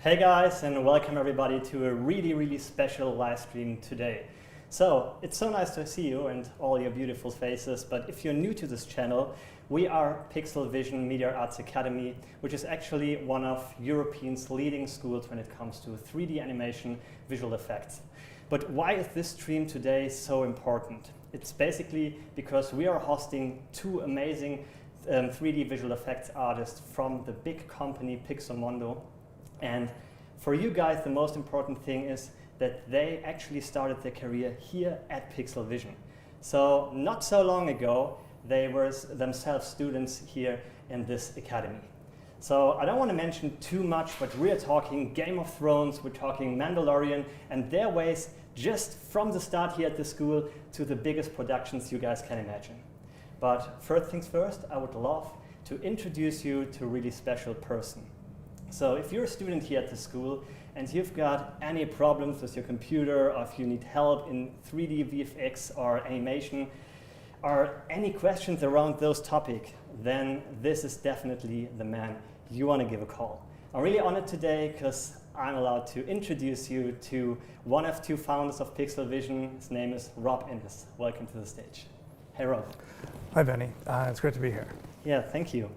Hey guys, and welcome everybody to a really special live stream today. So, it's so nice to see you and all your beautiful faces, but if you're new to this channel, we are PIXL VISN Media Arts Academy, which is actually one of Europe's leading schools when it comes to 3D animation visual effects. But why is this stream today so important? It's basically because we are hosting two amazing 3D visual effects artists from the big company PIXOMONDO. And for you guys, the most important thing is that they actually started their career here at PIXL VISN. So not so long ago, they were themselves students here in this academy. So I don't want to mention too much, but we're talking Game of Thrones, we're talking Mandalorian, and their ways just from the start here at the school to the biggest productions you guys can imagine. But first things first, I would love to introduce you to a really special person. So if you're a student here at the school and you've got any problems with your computer, or if you need help in 3D VFX or animation, or any questions around those topics, then this is definitely the man you want to give a call. I'm really honored today because I'm allowed to introduce you to one of two founders of PIXL VISN. His name is Rob Innes. Welcome to the stage. Hey Rob. Hi Benny, it's great to be here. Yeah, thank you.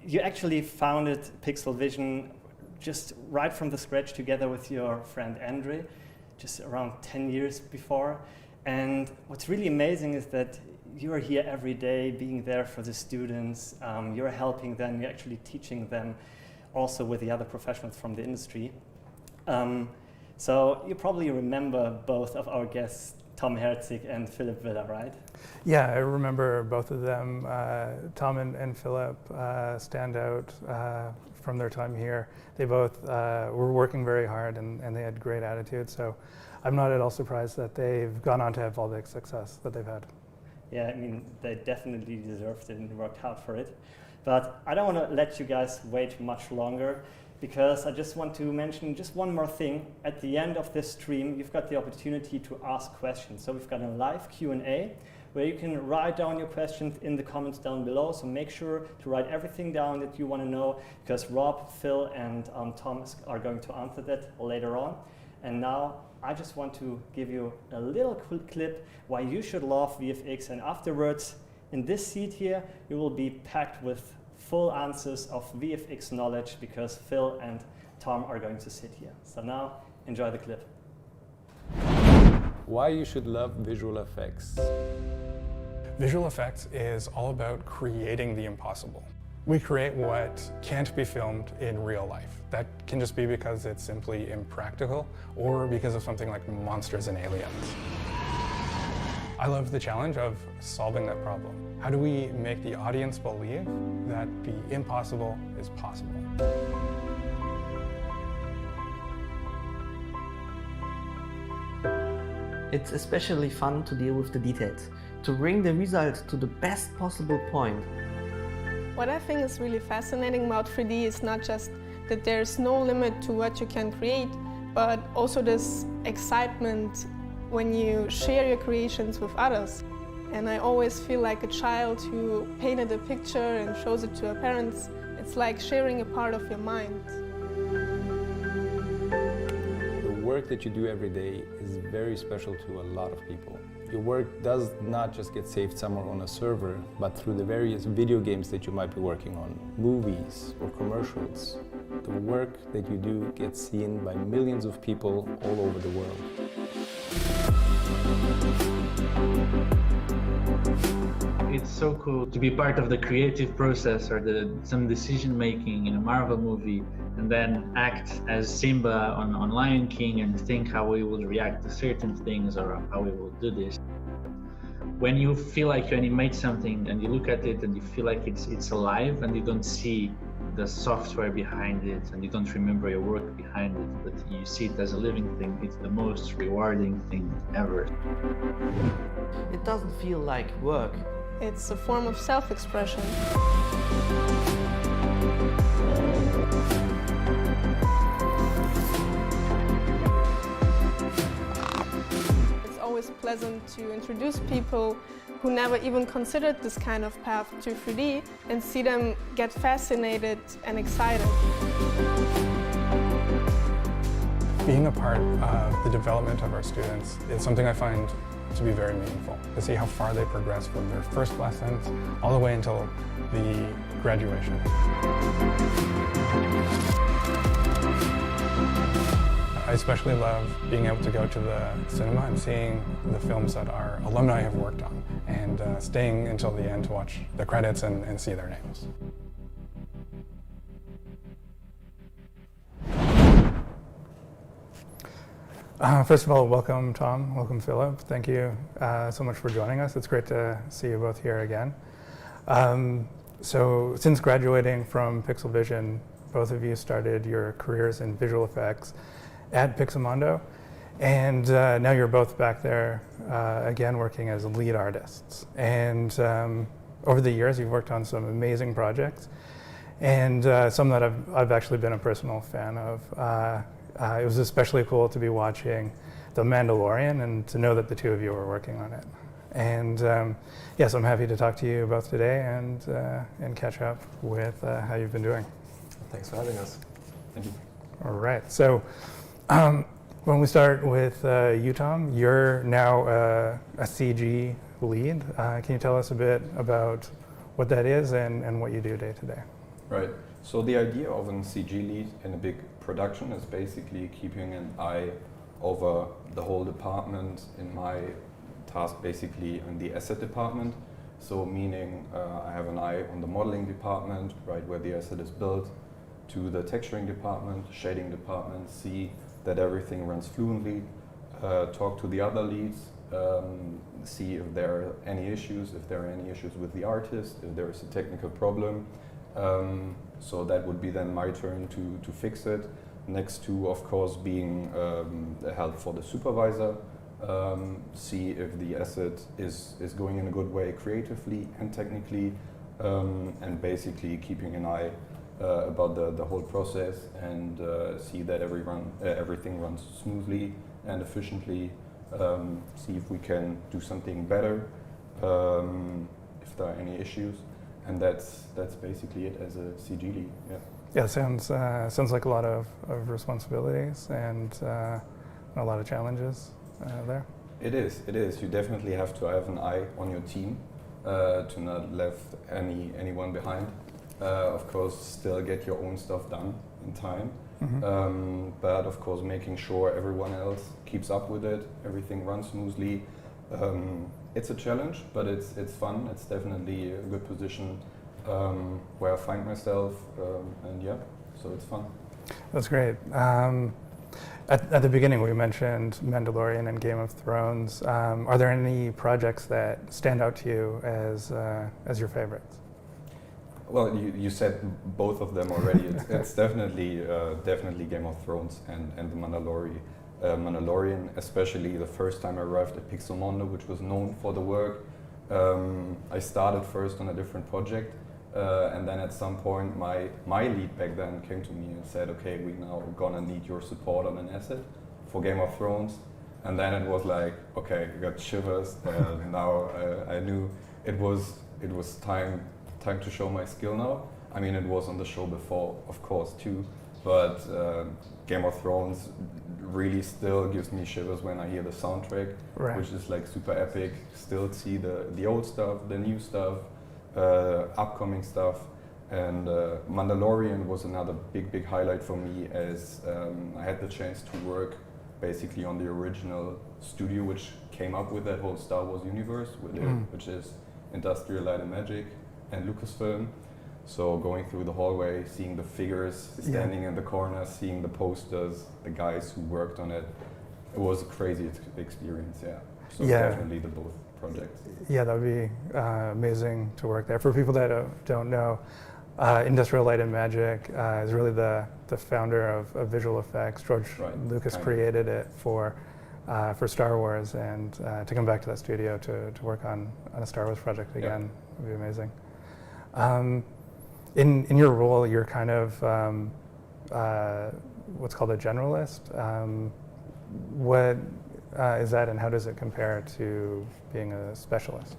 You actually founded PIXL VISN just right from the scratch together with your friend Andrei, just around 10 years before. And what's really amazing is that you are here every day being there for the students, you're helping them, you're actually teaching them also with the other professionals from the industry. So you probably remember both of our guests, Tom Herzig and Philip Villa, right? Yeah, I remember both of them. Tom and Philip stand out from their time here. They both were working very hard and they had great attitude, so I'm not at all surprised that they've gone on to have all the success that they've had. Yeah, I mean, they definitely deserved it and worked hard for it. But I don't want to let you guys wait much longer, because I just want to mention just one more thing. At the end of this stream, you've got the opportunity to ask questions. So we've got a live Q&A where you can write down your questions in the comments down below. So make sure to write everything down that you want to know, because Rob, Phil, and Tom are going to answer that later on. And now I just want to give you a little quick clip why you should love VFX. And afterwards, in this seat here, you will be packed with full answers of VFX knowledge, because Phil and Tom are going to sit here. So now, enjoy the clip. Why you should love visual effects? Visual effects is all about creating the impossible. We create what can't be filmed in real life. That can just be because it's simply impractical, or because of something like monsters and aliens. I love the challenge of solving that problem. How do we make the audience believe that the impossible is possible? It's especially fun to deal with the details, to bring the result to the best possible point. What I think is really fascinating about 3D is not just that there's no limit to what you can create, but also this excitement when you share your creations with others. And I always feel like a child who painted a picture and shows it to her parents. It's like sharing a part of your mind. The work that you do every day is very special to a lot of people. Your work does not just get saved somewhere on a server, but through the various video games that you might be working on, movies or commercials. The work that you do gets seen by millions of people all over the world. It's so cool to be part of the creative process or some decision making in a Marvel movie, and then act as Simba on Lion King and think how we would react to certain things or how we will do this. When you feel like you animate something and you look at it and you feel like it's alive and you don't see the software behind it and you don't remember your work behind it, but you see it as a living thing, it's the most rewarding thing ever. It doesn't feel like work. It's a form of self-expression. It's always pleasant to introduce people who never even considered this kind of path to 3D and see them get fascinated and excited. being a part of the development of our students is something I find to be very meaningful, to see how far they progress from their first lessons all the way until the graduation. I especially love being able to go to the cinema and seeing the films that our alumni have worked on, and staying until the end to watch the credits and see their names. First of all, welcome Tom, welcome Philip. Thank you so much for joining us. It's great to see you both here again. So since graduating from PIXL VISN, both of you started your careers in visual effects at PIXOMONDO, and now you're both back there again working as lead artists. And over the years you've worked on some amazing projects, and some that I've actually been a personal fan of. It was especially cool to be watching The Mandalorian and to know that the two of you were working on it. And yes, I'm happy to talk to you both today and catch up with how you've been doing. Thanks for having us. Thank you. All right, so when we start with you, Tom, you're now a CG lead. Can you tell us a bit about what that is and what you do day to day? Right. So the idea of an CG lead in a big production is basically keeping an eye over the whole department. In my task, basically in the asset department. So meaning I have an eye on the modeling department, right, where the asset is built, to the texturing department, shading department, see that everything runs fluently, talk to the other leads, see if there are any issues, with the artist, if there is a technical problem. So that would be then my turn to fix it. Next to, of course, being a help for the supervisor, see if the asset is going in a good way creatively and technically, and basically keeping an eye about the whole process and see that everything runs smoothly and efficiently, see if we can do something better, if there are any issues. And that's basically it as a CG lead. Yeah. Yeah, sounds like a lot of responsibilities and a lot of challenges there. It is. You definitely have to have an eye on your team to not left anyone behind. Of course, still get your own stuff done in time. Mm-hmm. But of course, making sure everyone else keeps up with it, everything runs smoothly. It's a challenge, but it's fun. It's definitely a good position where I find myself, and yeah, so it's fun. That's great. At the beginning, we mentioned Mandalorian and Game of Thrones. Are there any projects that stand out to you as your favorites? Well, you said both of them already. It's definitely Game of Thrones and the Mandalorian, especially the first time I arrived at PIXOMONDO, which was known for the work. I started first on a different project, and then at some point my lead back then came to me and said, okay, we now gonna need your support on an asset for Game of Thrones. And then it was like, okay, I got shivers, and now I knew it was time to show my skill now. I mean, it was on the show before, of course, too, but Game of Thrones really still gives me shivers when I hear the soundtrack, right, which is like super epic. Still see the old stuff, the new stuff, upcoming stuff, and Mandalorian was another big highlight for me, as I had the chance to work basically on the original studio which came up with that whole Star Wars universe, which is Industrial Light and Magic and Lucasfilm. So going through the hallway, seeing the figures standing in the corner, seeing the posters, the guys who worked on it, it was a crazy experience, yeah. So definitely the both projects. Yeah, that would be amazing to work there. For people that don't know, Industrial Light and Magic is really the founder of visual effects. George Lucas created it for Star Wars, and to come back to that studio to work on a Star Wars project again would be amazing. In your role, you're kind of what's called a generalist. What is that, and how does it compare to being a specialist?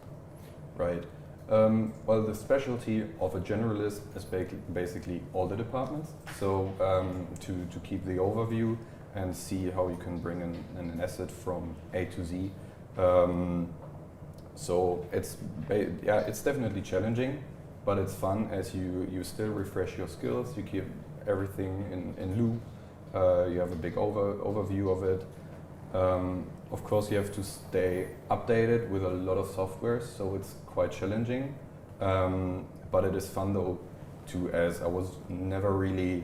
Right. Well, the specialty of a generalist is basically all the departments. So to keep the overview and see how you can bring an asset from A to Z. So it's definitely challenging, but it's fun as you still refresh your skills. You keep everything in loop. You have a big overview of it. Of course, you have to stay updated with a lot of software, so it's quite challenging. But it is fun though, as I was never really.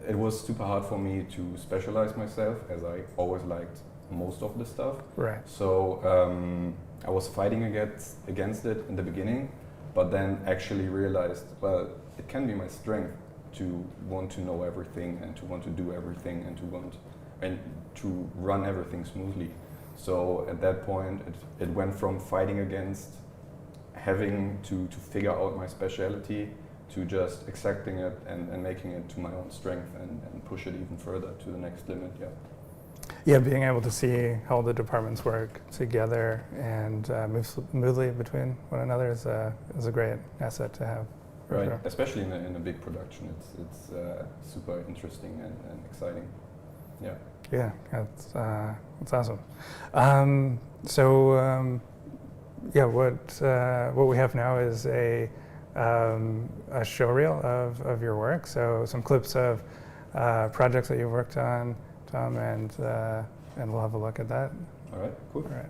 It was super hard for me to specialize myself, as I always liked most of the stuff. Right. So I was fighting against it in the beginning, but then actually realized, well, it can be my strength to want to know everything and to want to do everything and to run everything smoothly. So at that point, it went from fighting against having to figure out my specialty to just accepting it and making it to my own strength and push it even further to the next limit. Yeah, being able to see how the departments work together and move smoothly between one another is a great asset to have. Right, sure. Especially in a big production, it's super interesting and exciting. Yeah. Yeah, that's awesome. What we have now is a showreel of your work. So some clips of projects that you've worked on, Tom, and we'll have a look at that. All right, cool. All right.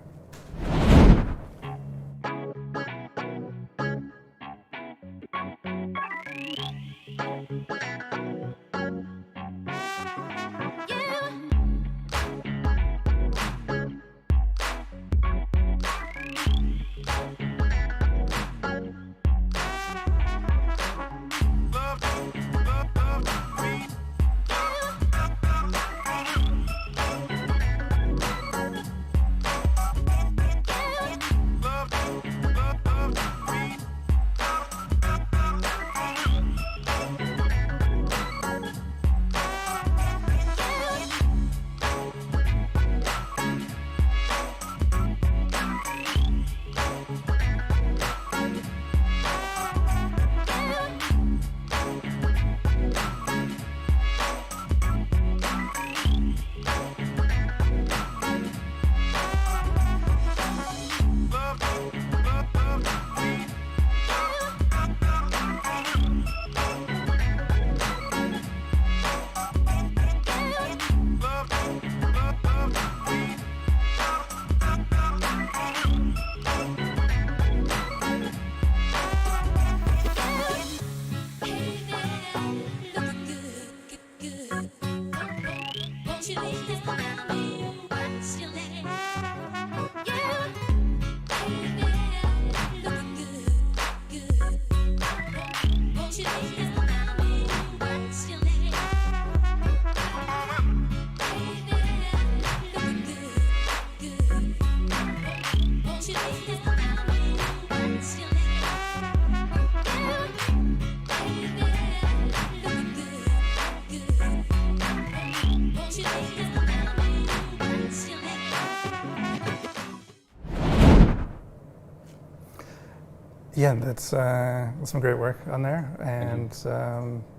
Yeah, that's some great work on there, and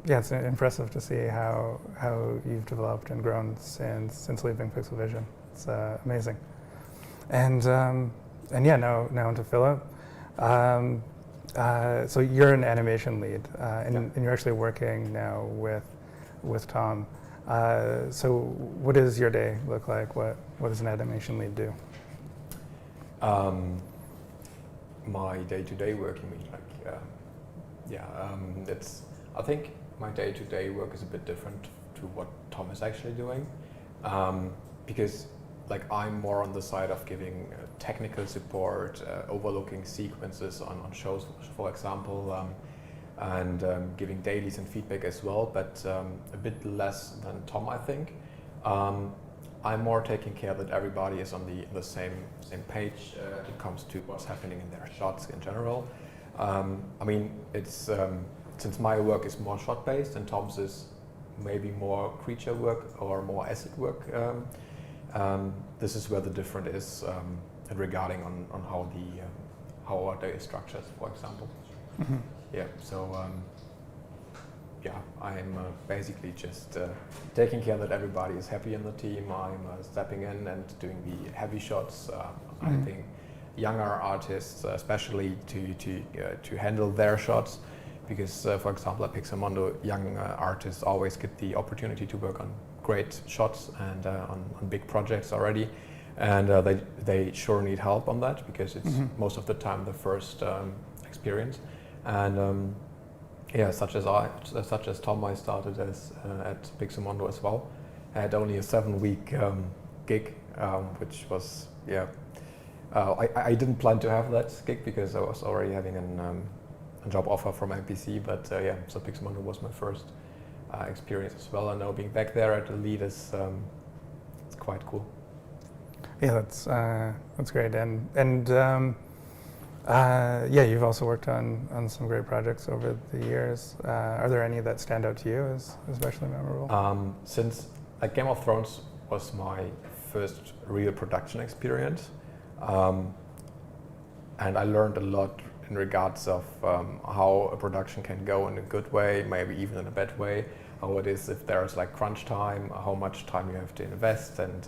it's impressive to see how you've developed and grown since leaving PIXL VISN. It's amazing. And now onto Philip. So you're an animation lead, and you're actually working now with Tom. So what does your day look like? What does an animation lead do? My day-to-day work, you mean? I think my day-to-day work is a bit different to what Tom is actually doing, because I'm more on the side of giving technical support, overlooking sequences on shows, for example, and giving dailies and feedback as well, but a bit less than Tom, I think. I'm more taking care that everybody is on the same page when it comes to what's happening in their shots in general. It's since my work is more shot-based and Tom's is maybe more creature work or more asset work. This is where the difference is regarding on how our day is structured, for example. Mm-hmm. Yeah. So yeah, I'm basically just taking care that everybody is happy in the team. I'm stepping in and doing the heavy shots. I think younger artists, especially to handle their shots, because for example at PIXOMONDO, young artists always get the opportunity to work on great shots and on big projects already, and they sure need help on that because it's most of the time the first experience. And yeah, such as Tom, I started at PIXOMONDO as well. I had only a 7-week gig, which was, yeah, I didn't plan to have that gig because I was already having a job offer from MPC, but yeah, so PIXOMONDO was my first experience as well. And now being back there at the lead is it's quite cool. Yeah, that's great. And yeah, you've also worked on some great projects over the years. Are there any that stand out to you as especially memorable? Since like Game of Thrones was my first real production experience, and I learned a lot in regards of how a production can go in a good way, maybe even in a bad way, how it is if there's like crunch time, how much time you have to invest, and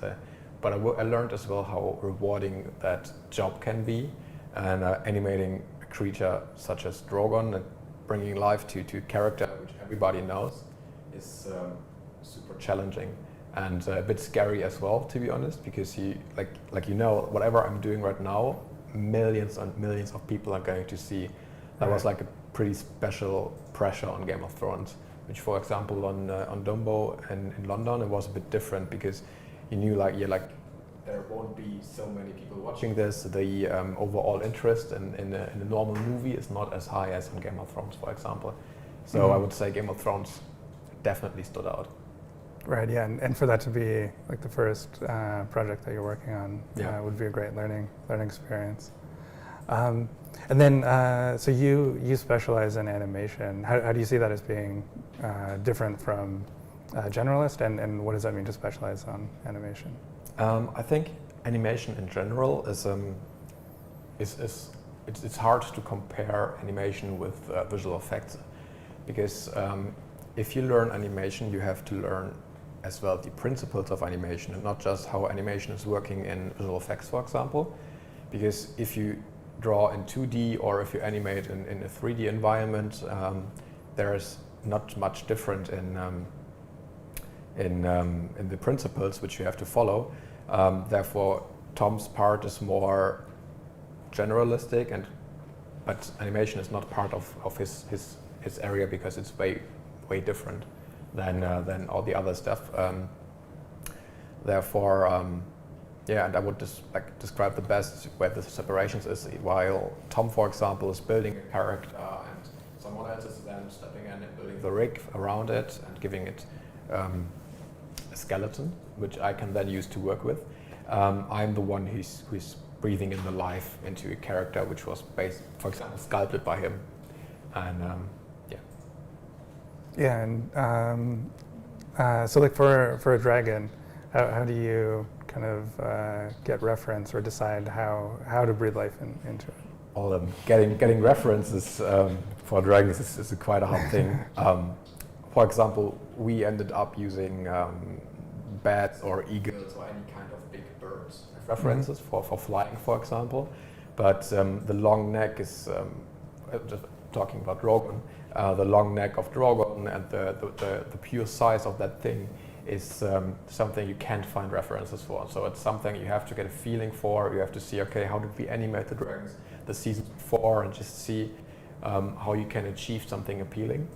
but I learned as well how rewarding that job can be. And animating a creature such as Drogon and bringing life to character which everybody knows is super challenging and a bit scary as well, to be honest, because you like you know, whatever I'm doing right now, millions and millions of people are going to see. That was like a pretty special pressure on Game of Thrones, which for example on Dumbo and in London it was a bit different because you knew like there won't be so many people watching this. The overall interest in a normal movie is not as high as in Game of Thrones, for example. So I would say Game of Thrones definitely stood out. Right, yeah, and for that to be like the first project that you're working on would be a great learning experience. And then, so you specialize in animation. How do you see that as being different from generalist, and what does that mean to specialize on animation? I think animation in general is it's hard to compare animation with visual effects, because if you learn animation, you have to learn as well the principles of animation and not just how animation is working in visual effects, for example. Because if you draw in 2D or if you animate in a 3D environment, there is not much different in the principles which you have to follow. Therefore, Tom's part is more generalistic, but animation is not part of his area because it's way different than all the other stuff. Therefore, yeah, and I would just describe the best where the separations is while Tom, for example, is building a character and someone else is then stepping in and building the rig around it and giving it a skeleton, which I can then use to work with. I'm the one who's breathing in the life into a character which was based, for example, sculpted by him, and yeah. Yeah, and so like for a dragon, how do you kind of get reference or decide how to breathe life into it? Well, getting references for dragons is quite a hard thing. For example, we ended up using bats or eagles or any kind of big birds as references for flying, for example. But the long neck is, just talking about Drogon, the long neck of Drogon and the pure size of that thing is something you can't find references for. So it's something you have to get a feeling for. You have to see, okay, how did we animate the dragons the season before, and just see how you can achieve something appealing.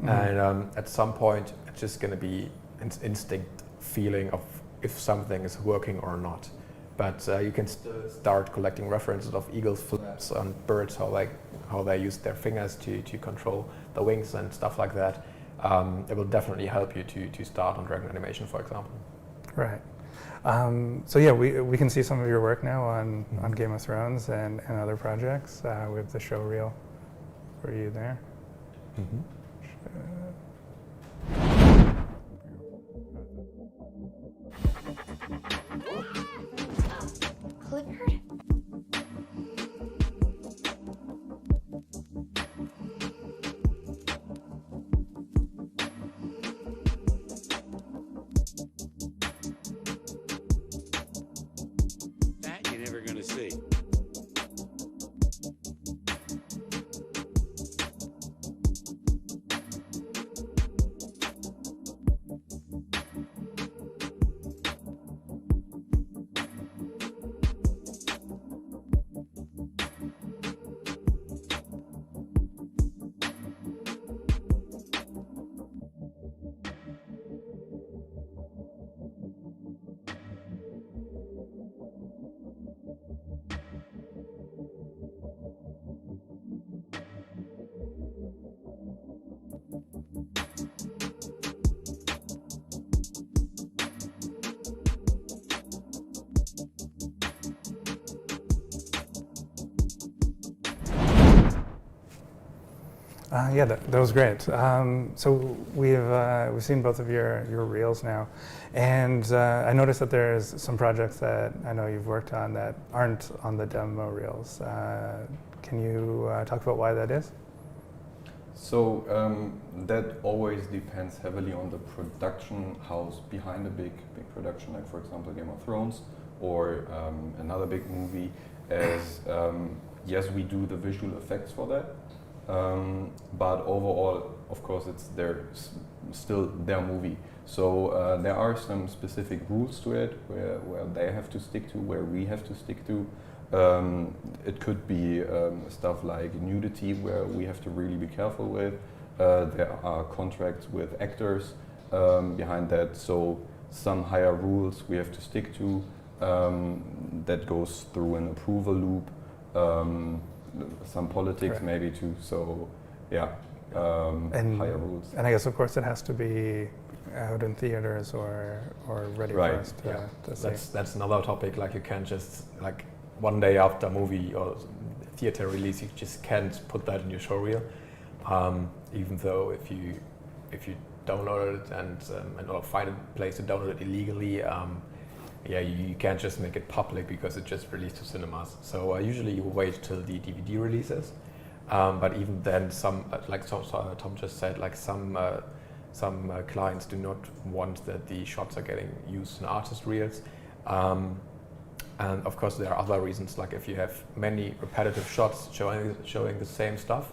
And at some point, it's just going to be an instinct feeling of if something is working or not. But you can still start collecting references of eagles' flaps on birds, how they use their fingers to control the wings and stuff like that. It will definitely help you to start on dragon animation, for example. Right. So yeah, we can see some of your work now on Game of Thrones and other projects. We have the showreel for you there. Cleared? Yeah, that was great. So we've seen both of your reels now, and I noticed that there's some projects that I know you've worked on that aren't on the demo reels. Can you talk about why that is? So that always depends heavily on the production house behind a big production, like for example Game of Thrones or another big movie. As yes, we do the visual effects for that. But overall, of course, it's still their movie. So there are some specific rules to it where they have to stick to, where we have to stick to. It could be stuff like nudity, where we have to really be careful with. There are contracts with actors behind that, so some higher rules we have to stick to. That goes through an approval loop. Some politics Correct. maybe too, so yeah, And higher rules. And I guess, of course, it has to be out in theaters or ready Right. for us to see. That's another topic. Like you can't just like one day after a movie or theater release, you just can't put that in your showreel. Even though if you download it and or find a place to download it illegally, you can't just make it public because it just released to cinemas. So usually you wait till the DVD releases. But even then, some like Tom just said, like some clients do not want that the shots are getting used in artist reels. And of course, there are other reasons, like if you have many repetitive shots showing the same stuff.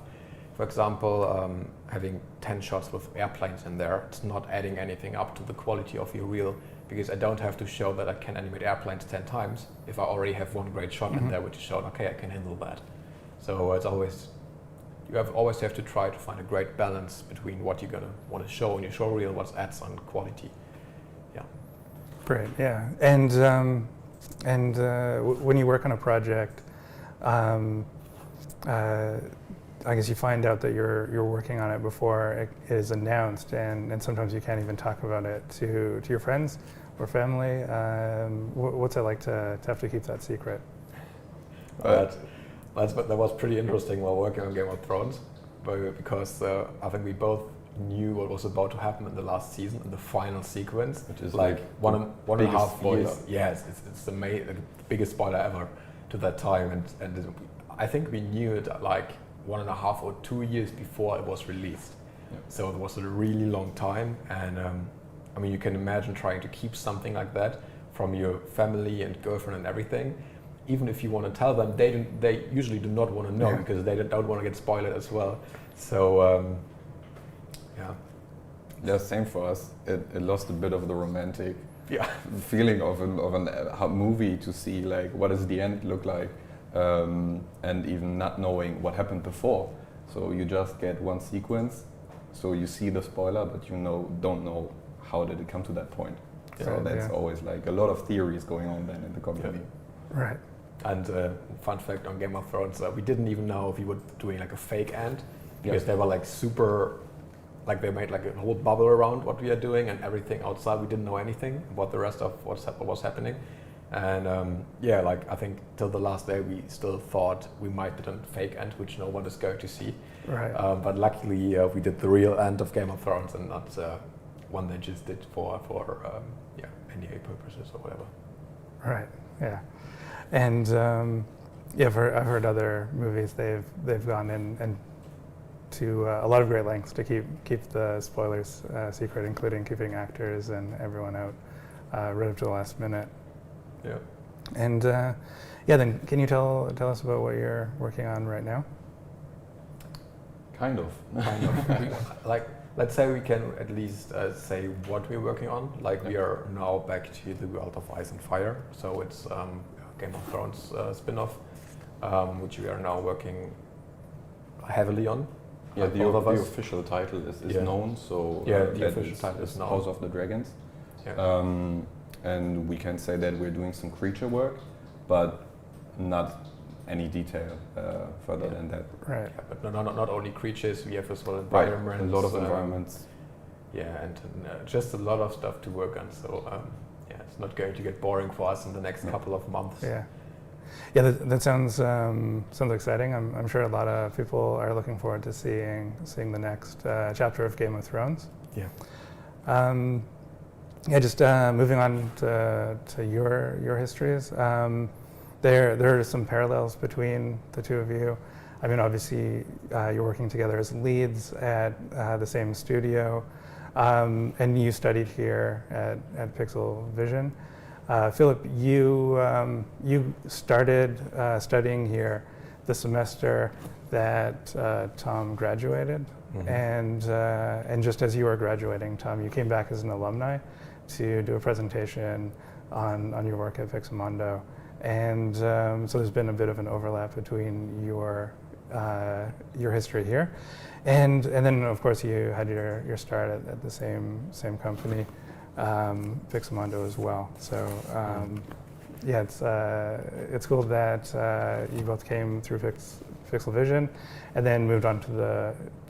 For example, having 10 shots with airplanes in there, it's not adding anything up to the quality of your reel, because I don't have to show that I can animate airplanes 10 times if I already have one great shot in there which is shown, okay, I can handle that. So it's always, always have to try to find a great balance between what you're gonna want to show in your show reel, what adds on quality. Yeah. Great, yeah. And when you work on a project, I guess you find out that you're working on it before it is announced, and sometimes you can't even talk about it to your friends or family. What's it like to have to keep that secret? That was pretty interesting while working on Game of Thrones, because I think we both knew what was about to happen in the last season, in the final sequence, which is like one and a half years. Yes, it's the biggest spoiler ever to that time, and I think we knew it like 1.5 or 2 years before it was released. Yeah. So it was a really long time, and I mean, you can imagine trying to keep something like that from your family and girlfriend and everything. Even if you want to tell them, they usually do not want to know, because they don't want to get spoiled as well. So yeah, same for us. It lost a bit of the romantic feeling of a movie, to see like what does the end look like. And even not knowing what happened before. So you just get one sequence, so you see the spoiler, but you don't know how did it come to that point. Yeah, so that's always like a lot of theories going on then in the company. Yeah. Right. And fun fact on Game of Thrones, we didn't even know if we were doing like a fake end, because they were like super, like they made like a whole bubble around what we are doing, and everything outside we didn't know anything about the rest of what was happening. And like I think till the last day we still thought we might do a fake end, which no one is going to see. Right. But luckily we did the real end of Game of Thrones, and not one they just did for NDA purposes or whatever. Right. Yeah. And I've heard other movies they've gone in and to a lot of great lengths to keep the spoilers secret, including keeping actors and everyone out right up to the last minute. Yeah. And then can you tell us about what you're working on right now? Kind of. Like, let's say we can at least say what we're working on. Like, we are now back to the world of Ice and Fire. So it's Game of Thrones spin-off, which we are now working heavily on. Yeah, the official title is known. So the official title is known. House of the Dragons. Yeah. And we can say that we're doing some creature work, but not any detail further than that. Right. Yeah, but not only creatures, we have as well environments. Right. A lot of environments. Yeah, and just a lot of stuff to work on. So it's not going to get boring for us in the next couple of months. Yeah. Yeah, that sounds exciting. I'm sure a lot of people are looking forward to seeing the next chapter of Game of Thrones. Yeah. Just moving on to your histories. There are some parallels between the two of you. I mean, obviously, you're working together as leads at the same studio, and you studied here at PIXL VISN. Philip, you started studying here the semester that Tom graduated, and just as you were graduating, Tom, you came back as an alumni to do a presentation on your work at PIXOMONDO, and so there's been a bit of an overlap between your history here, and then of course you had your start at the same company, PIXOMONDO as well. So yeah, it's cool that you both came through PIXL VISN and then moved on to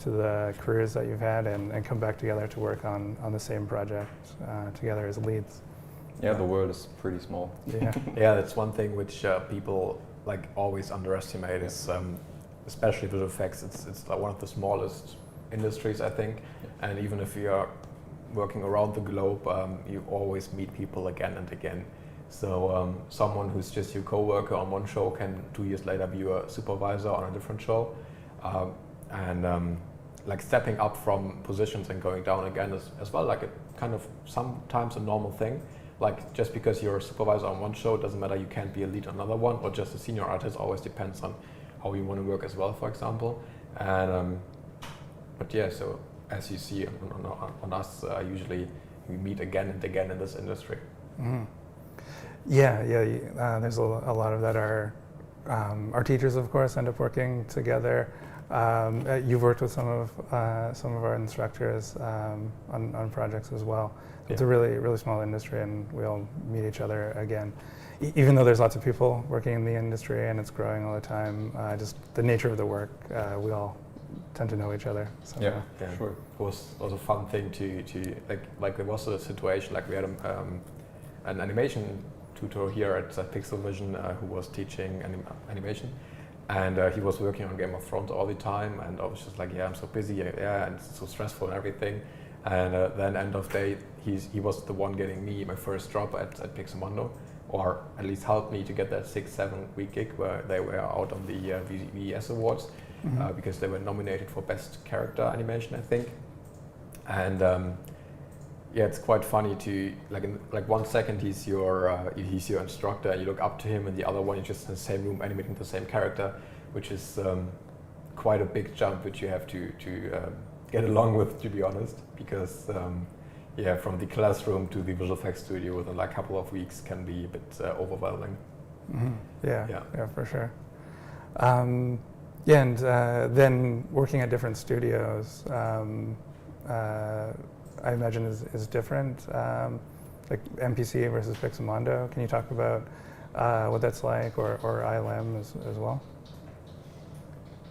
the careers that you've had and come back together to work on the same project together as leads. Yeah, the world is pretty small. Yeah, yeah, that's one thing which people like always underestimate is especially visual effects. It's like one of the smallest industries, I think, and even if you are working around the globe, you always meet people again and again. So someone who's just your co-worker on one show can 2 years later be your supervisor on a different show, and like stepping up from positions and going down again is as well like a kind of sometimes a normal thing. Like just because you're a supervisor on one show, it doesn't matter you can't be a lead on another one, or just a senior artist. Always depends on how you want to work as well, for example. And but yeah, so as you see on us, usually we meet again and again in this industry. Mm-hmm. Yeah. There's a lot of that. Our teachers, of course, end up working together. You've worked with some of our instructors on projects as well. Yeah. It's a really small industry, and we all meet each other again. Even though there's lots of people working in the industry and it's growing all the time, just the nature of the work, we all tend to know each other. So, yeah, sure. It was a fun thing to like there was a situation like we had an animation tutor here at PIXL VISN who was teaching animation, and he was working on Game of Thrones all the time, and I was just like, I'm so busy, and it's so stressful and everything. And then end of day, he was the one getting me my first job at PIXOMONDO, or at least helped me to get that 6-7 week gig where they were out on the VES Awards, because they were nominated for Best Character Animation, I think. And yeah, it's quite funny to like 1 second he's your instructor and you look up to him, and the other one you're just in the same room animating the same character, which is quite a big jump which you have to get along with, to be honest, because yeah, from the classroom to the visual effects studio within like a couple of weeks can be a bit overwhelming. Mm-hmm. Yeah, for sure. Yeah, and then working at different studios, I imagine is different, like MPC versus PIXOMONDO. Can you talk about what that's like, or ILM as well?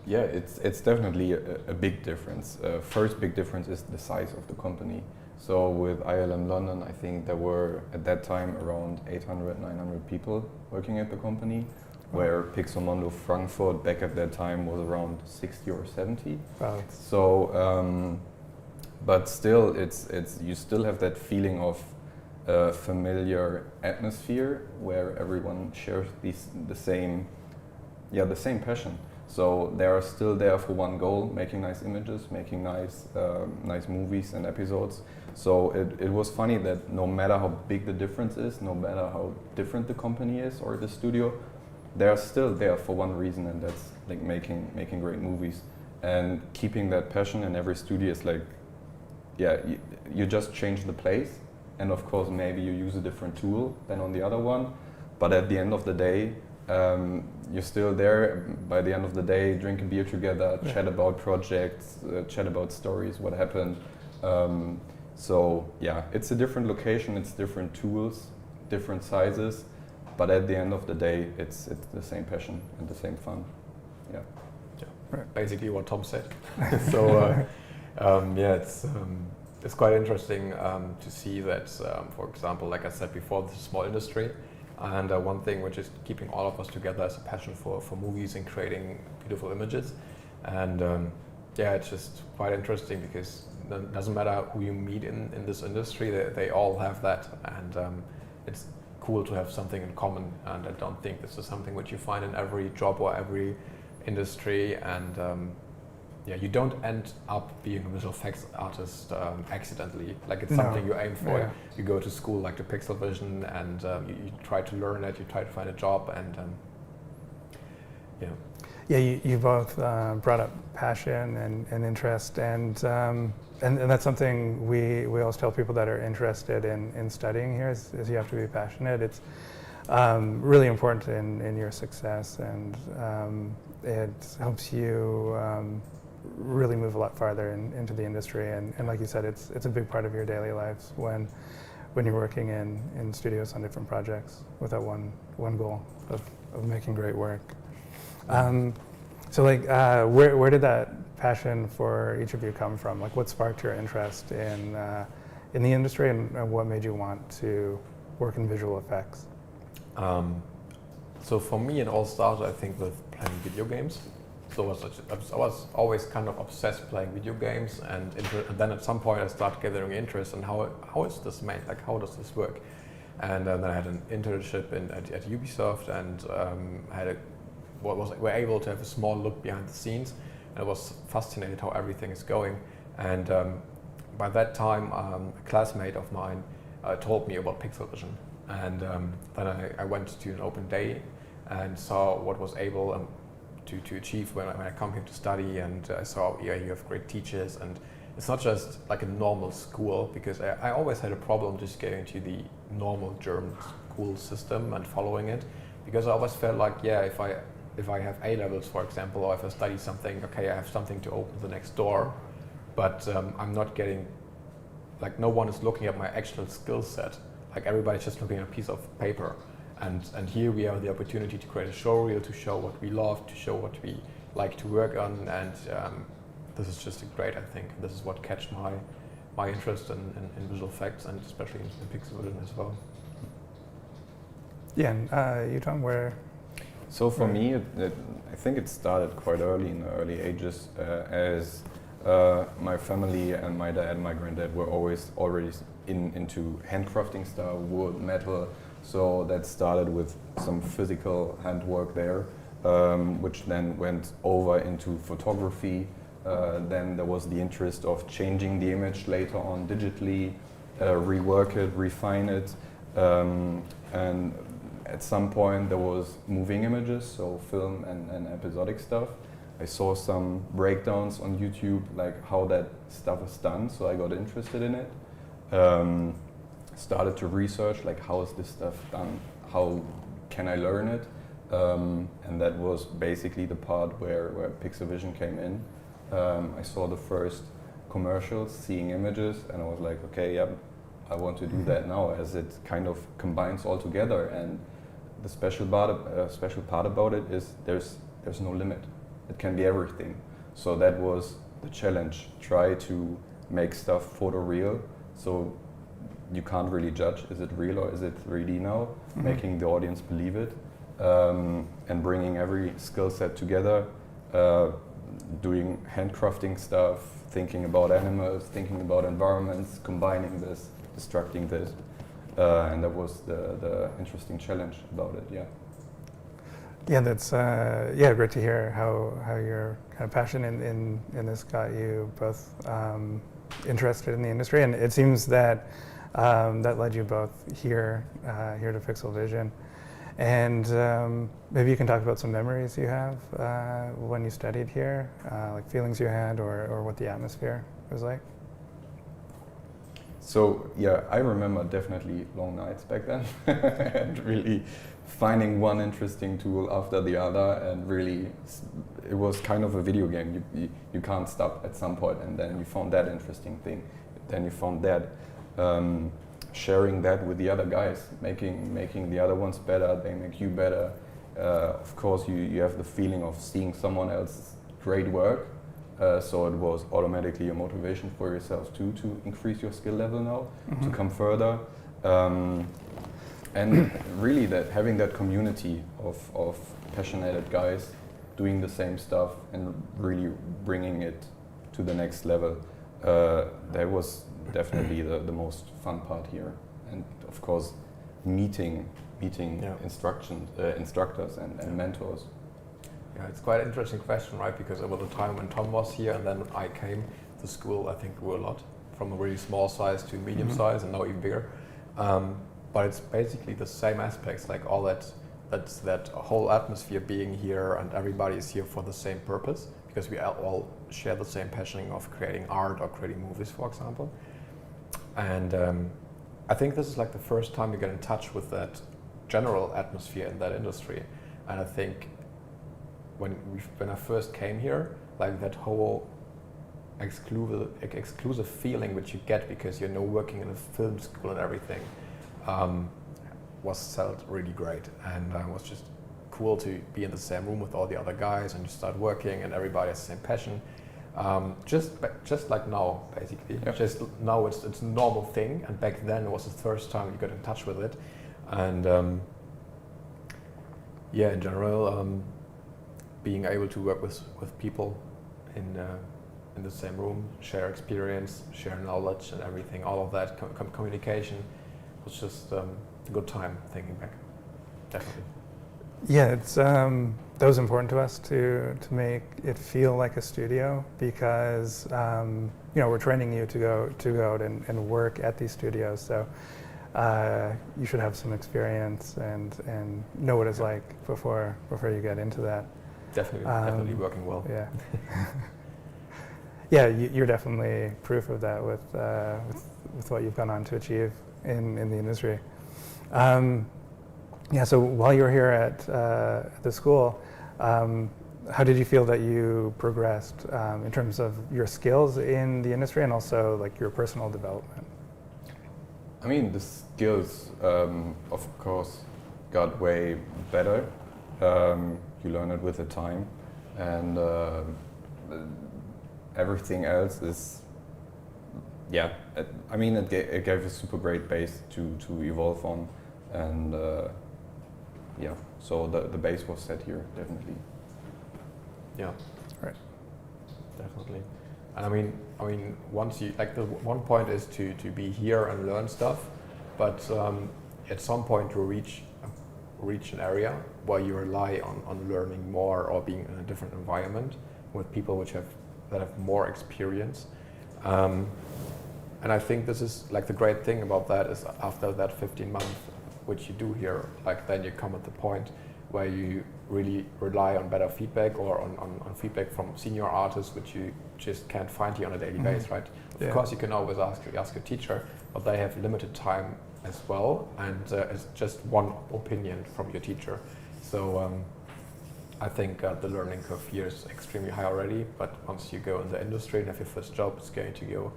Yeah, it's definitely a big difference. First big difference is the size of the company. So with ILM London, I think there were at that time around 800, 900 people working at the company, where PIXOMONDO Frankfurt back at that time was around 60 or 70. Wow. So, but still, it's you still have that feeling of a familiar atmosphere where everyone shares the same passion. So they are still there for one goal: making nice images, making nice movies and episodes. So it was funny that no matter how big the difference is, no matter how different the company is or the studio, they are still there for one reason, and that's like making great movies. And keeping that passion in every studio is like, yeah, you just change the place, and of course maybe you use a different tool than on the other one, but at the end of the day, you're still there. By the end of the day, drink a beer together, chat about projects, chat about stories, what happened. So yeah, it's a different location, it's different tools, different sizes, but at the end of the day, it's the same passion and the same fun. Yeah. Right. Basically what Tom said. So yeah, it's quite interesting to see that, for example, like I said before, this is a small industry, And one thing which is keeping all of us together is a passion for movies and creating beautiful images. And yeah, it's just quite interesting because it doesn't matter who you meet in this industry, they all have that. And it's cool to have something in common. And I don't think this is something which you find in every job or every industry. And yeah, you don't end up being a visual effects artist accidentally. Like it's something you aim for. Yeah. You go to school like to PIXL VISN and you try to learn it, you try to find a job and yeah. Yeah, you both brought up passion and interest, and that's something we always tell people that are interested in studying here is you have to be passionate. It's really important in your success, and it helps you really move a lot farther into the industry. And like you said, it's a big part of your daily lives when you're working in studios on different projects with that one goal of making great work. So like, where did that passion for each of you come from? Like, what sparked your interest in the industry, and what made you want to work in visual effects? So for me, it all started, I think, with playing video games. So I was always kind of obsessed playing video games, and then at some point I started gathering interest in how is this made, like how does this work? And then I had an internship at Ubisoft, and were able to have a small look behind the scenes, and I was fascinated how everything is going. And by that time, a classmate of mine told me about PIXL VISN, and then I went to an open day and saw what was able to achieve when I come here to study, and I saw, yeah, you have great teachers, and it's not just like a normal school, because I always had a problem just getting to the normal German school system and following it, because I always felt like, yeah, if I have A-levels, for example, or if I study something, okay, I have something to open the next door, but I'm not getting, like, no one is looking at my actual skill set. Like, everybody's just looking at a piece of paper. And here we have the opportunity to create a showreel, to show what we love, to show what we like to work on, and this is just great, I think. This is what catch my interest in visual effects, and especially in PIXL VISN as well. Yeah, and you, Tom, where? So for me, I think it started quite early, in the early ages, as my family and my dad and my granddad were already into handcrafting stuff, wood, metal. So that started with some physical handwork there, which then went over into photography. Then there was the interest of changing the image later on digitally, rework it, refine it, and at some point there was moving images, so film and episodic stuff. I saw some breakdowns on YouTube, like how that stuff is done, so I got interested in it. Started to research, like, how is this stuff done? How can I learn it? And that was basically the part where PIXL VISN came in. I saw the first commercials, seeing images, and I was like, okay, yeah, I want to do that now, as it kind of combines all together. And the special part about it is there's no limit. It can be everything. So that was the challenge. Try to make stuff photoreal, so you can't really judge, is it real or is it 3D now? Mm-hmm. Making the audience believe it, and bringing every skill set together, doing handcrafting stuff, thinking about animals, thinking about environments, combining this, destructing this, and that was the interesting challenge about it, yeah. Yeah, that's great to hear how your kind of passion in this got you both interested in the industry, and it seems that that led you both here to PIXL VISN. And maybe you can talk about some memories you have when you studied here, like feelings you had, or what the atmosphere was like. So yeah, I remember definitely long nights back then, and really finding one interesting tool after the other, and really it was kind of a video game. You can't stop at some point, and then you found that interesting thing, then you found that. Sharing that with the other guys, making the other ones better, they make you better. Of course, you have the feeling of seeing someone else's great work, so it was automatically a motivation for yourself too, to increase your skill level now, mm-hmm. to come further. And really that having that community of passionate guys doing the same stuff and really bringing it to the next level, that was definitely the most fun part here. And of course, meeting instructors and mentors. Yeah, it's quite an interesting question, right? Because over the time when Tom was here and then I came, the school I think grew a lot, from a really small size to medium size and now even bigger. But it's basically the same aspects, like all that whole atmosphere being here, and everybody is here for the same purpose, because we all share the same passion of creating art or creating movies, for example. And I think this is like the first time you get in touch with that general atmosphere in that industry. And I think when I first came here, like that whole exclusive feeling which you get because you're working in a film school and everything, was felt really great, and it was just cool to be in the same room with all the other guys, and you start working and everybody has the same passion. Just like now, basically. Yep. Just now it's a normal thing, and back then it was the first time you got in touch with it. And yeah, in general, being able to work with people in the same room, share experience, share knowledge and everything, all of that communication was just a good time thinking back, definitely. Yeah, it's that was important to us to make it feel like a studio, because you know, we're training you to go out and work at these studios, so you should have some experience and know what it's like before you get into that. Definitely working well. Yeah. Yeah, you're definitely proof of that with what you've gone on to achieve in the industry. Yeah, so while you were here at the school, how did you feel that you progressed in terms of your skills in the industry and also like your personal development? I mean, the skills, of course, got way better. You learn it with the time, and everything else is, yeah. I mean, it gave a super great base to evolve on, and yeah. So the base was set here, definitely. Yeah. Right. Definitely. And I mean, once you, like, the one point is to be here and learn stuff, but at some point you reach an area where you rely on learning more or being in a different environment with people that have more experience. And I think this is like the great thing about that is after that 15 months which you do here, like then you come at the point where you really rely on better feedback or on feedback from senior artists which you just can't find here on a daily basis, right? Of course you can always ask your teacher, but they have limited time as well, and it's just one opinion from your teacher. So I think the learning curve here is extremely high already, but once you go in the industry and have your first job, it's going to go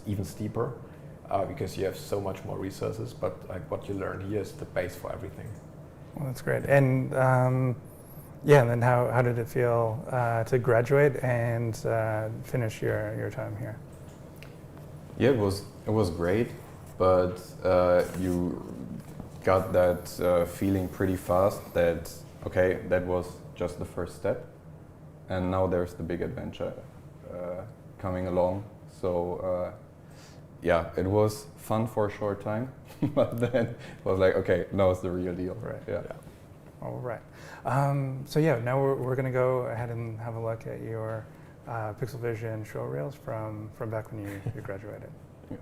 even steeper because you have so much more resources, but like what you learn here is the base for everything. Well, that's great. And yeah, and then how did it feel to graduate and finish your time here? Yeah, it was great, but you got that feeling pretty fast that, okay, that was just the first step, and now there's the big adventure coming along. So yeah, it was fun for a short time, but then it was like, okay, now it's the real deal. Right. Yeah. All right. So yeah, now we're going to go ahead and have a look at your PIXL VISN show reels from back when you graduated. Yeah.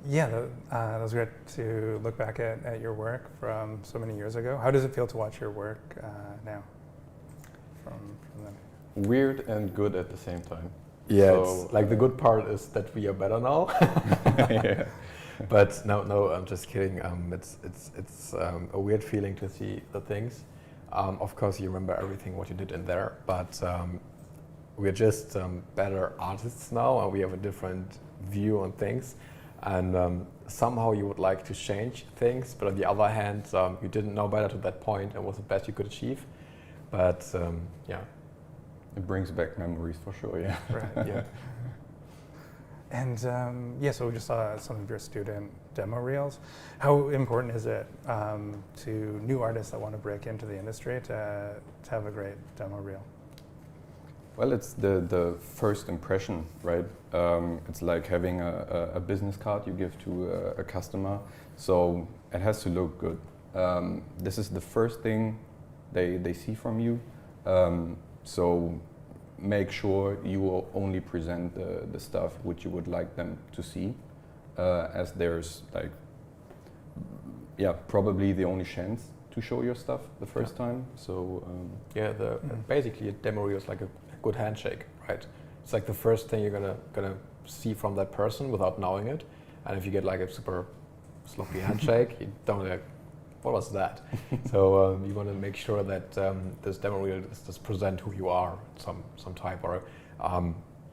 Yeah, that was great to look back at your work from so many years ago. How does it feel to watch your work now from them? Weird and good at the same time. Yeah, So, it's, like the good part is that we are better now. Yeah. But no, I'm just kidding. It's a weird feeling to see the things. Of course, you remember everything what you did in there, but we're just better artists now, and we have a different view on things. And somehow you would like to change things, but on the other hand, you didn't know better to that point, and was the best you could achieve. But yeah. It brings back memories for sure, yeah. Right, yeah. And yeah, so we just saw some of your student demo reels. How important is it to new artists that want to break into the industry to have a great demo reel? Well, it's the first impression, right? It's like having a business card you give to a customer, so it has to look good. This is the first thing they see from you, so make sure you will only present the stuff which you would like them to see, as there's like, yeah, probably the only chance to show your stuff the first time. So yeah, basically a demo reel is like a good handshake, right? It's like the first thing you're gonna see from that person without knowing it, and if you get like a super sloppy handshake, you don't like, what was that? So you want to make sure that this demo reel just present who you are, some type, or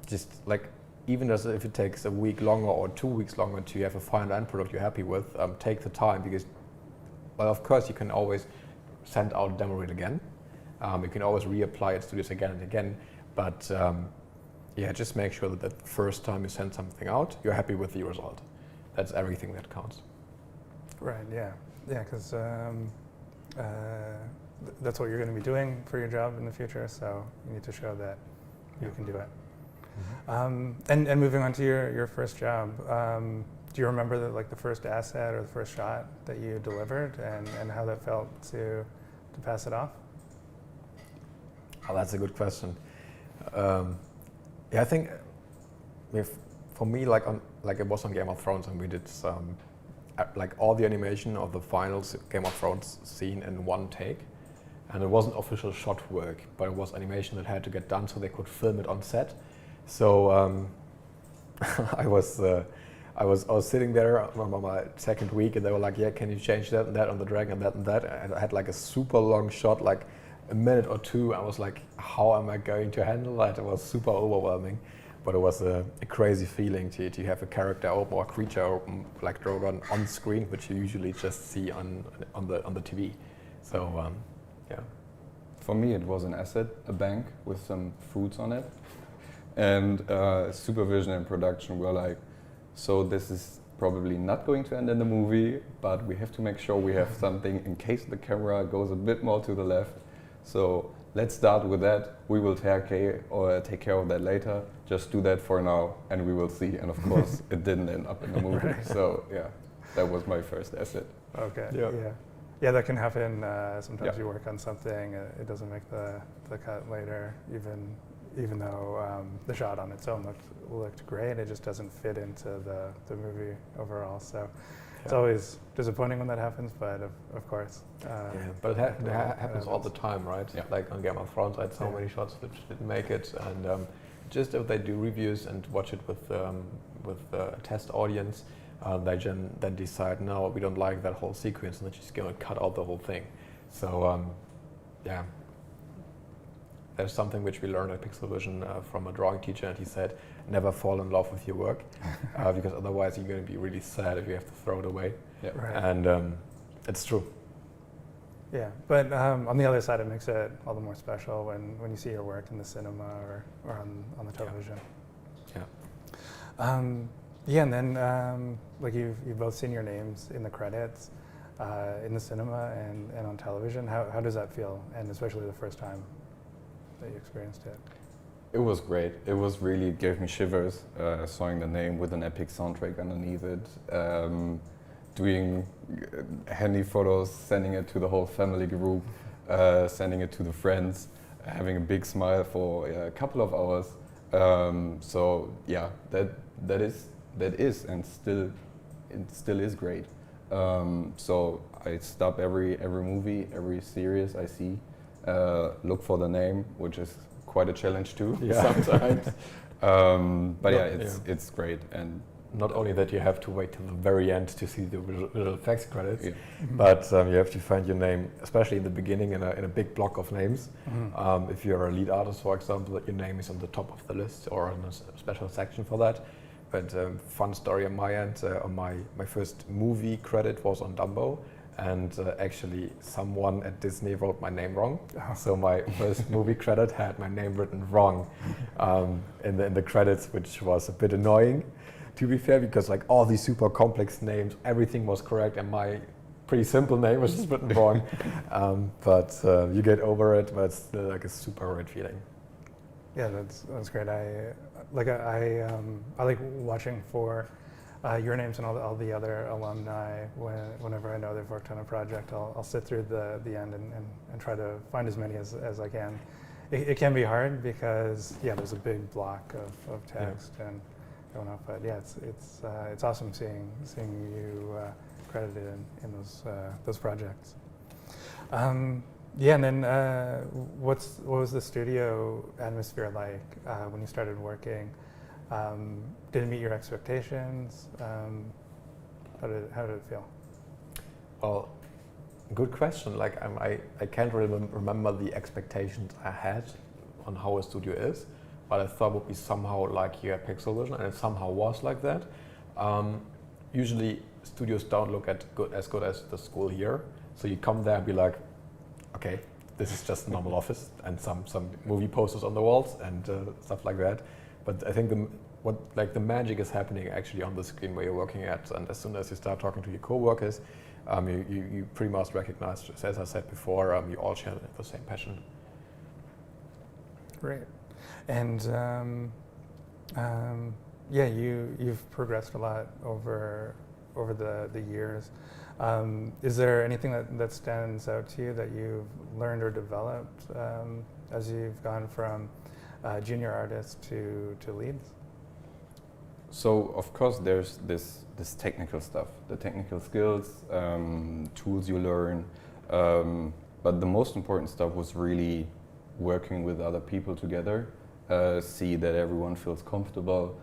just like, even as if it takes a week longer or 2 weeks longer to have a final end product you're happy with, take the time, because, well, of course you can always send out a demo reel again. You can always reapply it to studios again and again, but yeah, just make sure that the first time you send something out, you're happy with the result. That's everything that counts. Right, yeah. Yeah, because that's what you're going to be doing for your job in the future, so you need to show that you can do it. Mm-hmm. And moving on to your first job, do you remember the first asset or the first shot that you delivered, and how that felt to pass it off? Oh, that's a good question. Yeah, I think for me, like it was on Game of Thrones, and we did some. Like all the animation of the final Game of Thrones scene in one take, and it wasn't official shot work, but it was animation that had to get done so they could film it on set. So I was sitting there on my second week, and they were like, "Yeah, can you change that and that on the dragon and that and that?" And I had like a super long shot, like a minute or two. I was like, "How am I going to handle that?" It was super overwhelming. But it was a crazy feeling to have a character open or a creature open, like drawn on screen, which you usually just see on the TV. So yeah. for me, it was an asset, a bank with some fruits on it, and supervision and production were like, so this is probably not going to end in the movie, but we have to make sure we have something in case the camera goes a bit more to the left. So let's start with that. We will take care of that later. Just do that for now, and we will see. And of course, it didn't end up in the movie. Right. So yeah, that was my first asset. Okay. Yeah. Yeah, that can happen. Sometimes Yeah. you work on something, it doesn't make the cut later, even though the shot on its own looked great. It just doesn't fit into the movie overall. So it's always disappointing when that happens, but of course. Yeah, but it happens all the time, right? Yeah. Like on Game of Thrones, I had so many shots which didn't make it, and just if they do reviews and watch it with a test audience, they then decide, no, we don't like that whole sequence, and they're just going to cut out the whole thing. So yeah, there's something which we learned at PIXL VISN from a drawing teacher, and he said, never fall in love with your work, because otherwise you're going to be really sad if you have to throw it away. Yeah. Right. And it's true. Yeah, but on the other side, it makes it all the more special when you see your work in the cinema or on the television. Yeah. Yeah, and then like you've both seen your names in the credits in the cinema and on television. How does that feel? And especially the first time that you experienced it. It was great. It was really, it gave me shivers, seeing the name with an epic soundtrack underneath it, doing handy photos, sending it to the whole family group, sending it to the friends, having a big smile for a couple of hours. So yeah, that is and still it still is great. So I stop every movie, every series I see, look for the name, which is quite a challenge too sometimes. But it's great. And not only that, you have to wait till the very end to see the visual effects credits, but you have to find your name, especially in the beginning, in a big block of names. If you're a lead artist, for example, that your name is on the top of the list or in a special section for that. But fun story on my end, my first movie credit was on Dumbo, and actually someone at Disney wrote my name wrong. So my first movie credit had my name written wrong in the credits, which was a bit annoying, to be fair, because like all these super complex names, everything was correct, and my pretty simple name was just written wrong. But you get over it, but it's still like a super great feeling. Yeah, that's great. I like watching for your names and all the other alumni. Whenever I know they've worked on a project, I'll sit through the end and try to find as many as I can. It can be hard because there's a big block of text and going up. But it's awesome seeing you credited in those projects. And then what was the studio atmosphere like when you started working? Did it meet your expectations? How did it feel? Well, good question. Like I can't really remember the expectations I had on how a studio is, but I thought it would be somehow like here at PIXL VISN, and it somehow was like that. Usually studios don't look as good as the school here, so you come there and be like, okay, this is just a normal office and some movie posters on the walls and stuff like that. But I think the magic is happening actually on the screen where you're working at, and as soon as you start talking to your co-workers, you pretty much recognize, as I said before, you all share the same passion. Great. And you've progressed a lot over the years. Is there anything that stands out to you that you've learned or developed as you've gone from junior artist to leads? So of course there's this technical stuff, the technical skills, tools you learn, but the most important stuff was really working with other people together, see that everyone feels comfortable,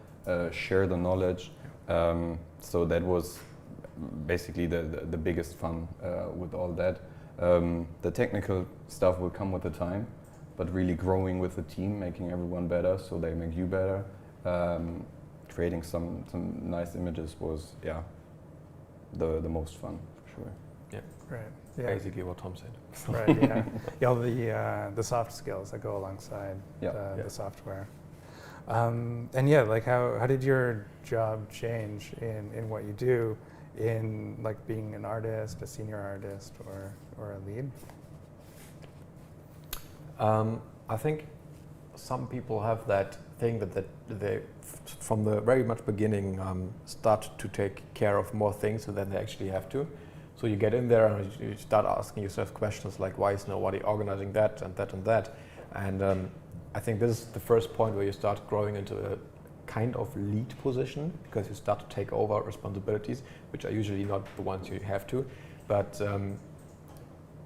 share the knowledge. So that was basically the biggest fun with all that. The technical stuff will come with the time, but really growing with the team, making everyone better so they make you better, creating some nice images was the most fun for sure. Yeah, right. Yeah. Basically what Tom said. Right. Yeah. All the soft skills that go alongside the software. And like how did your job change in what you do, in like being an artist, a senior artist, or a lead? I think some people have that thing that they from the very much beginning start to take care of more things than they actually have to. So you get in there and you start asking yourself questions like, why is nobody organizing that and that and that? And I think this is the first point where you start growing into a kind of lead position, because you start to take over responsibilities, which are usually not the ones you have to. But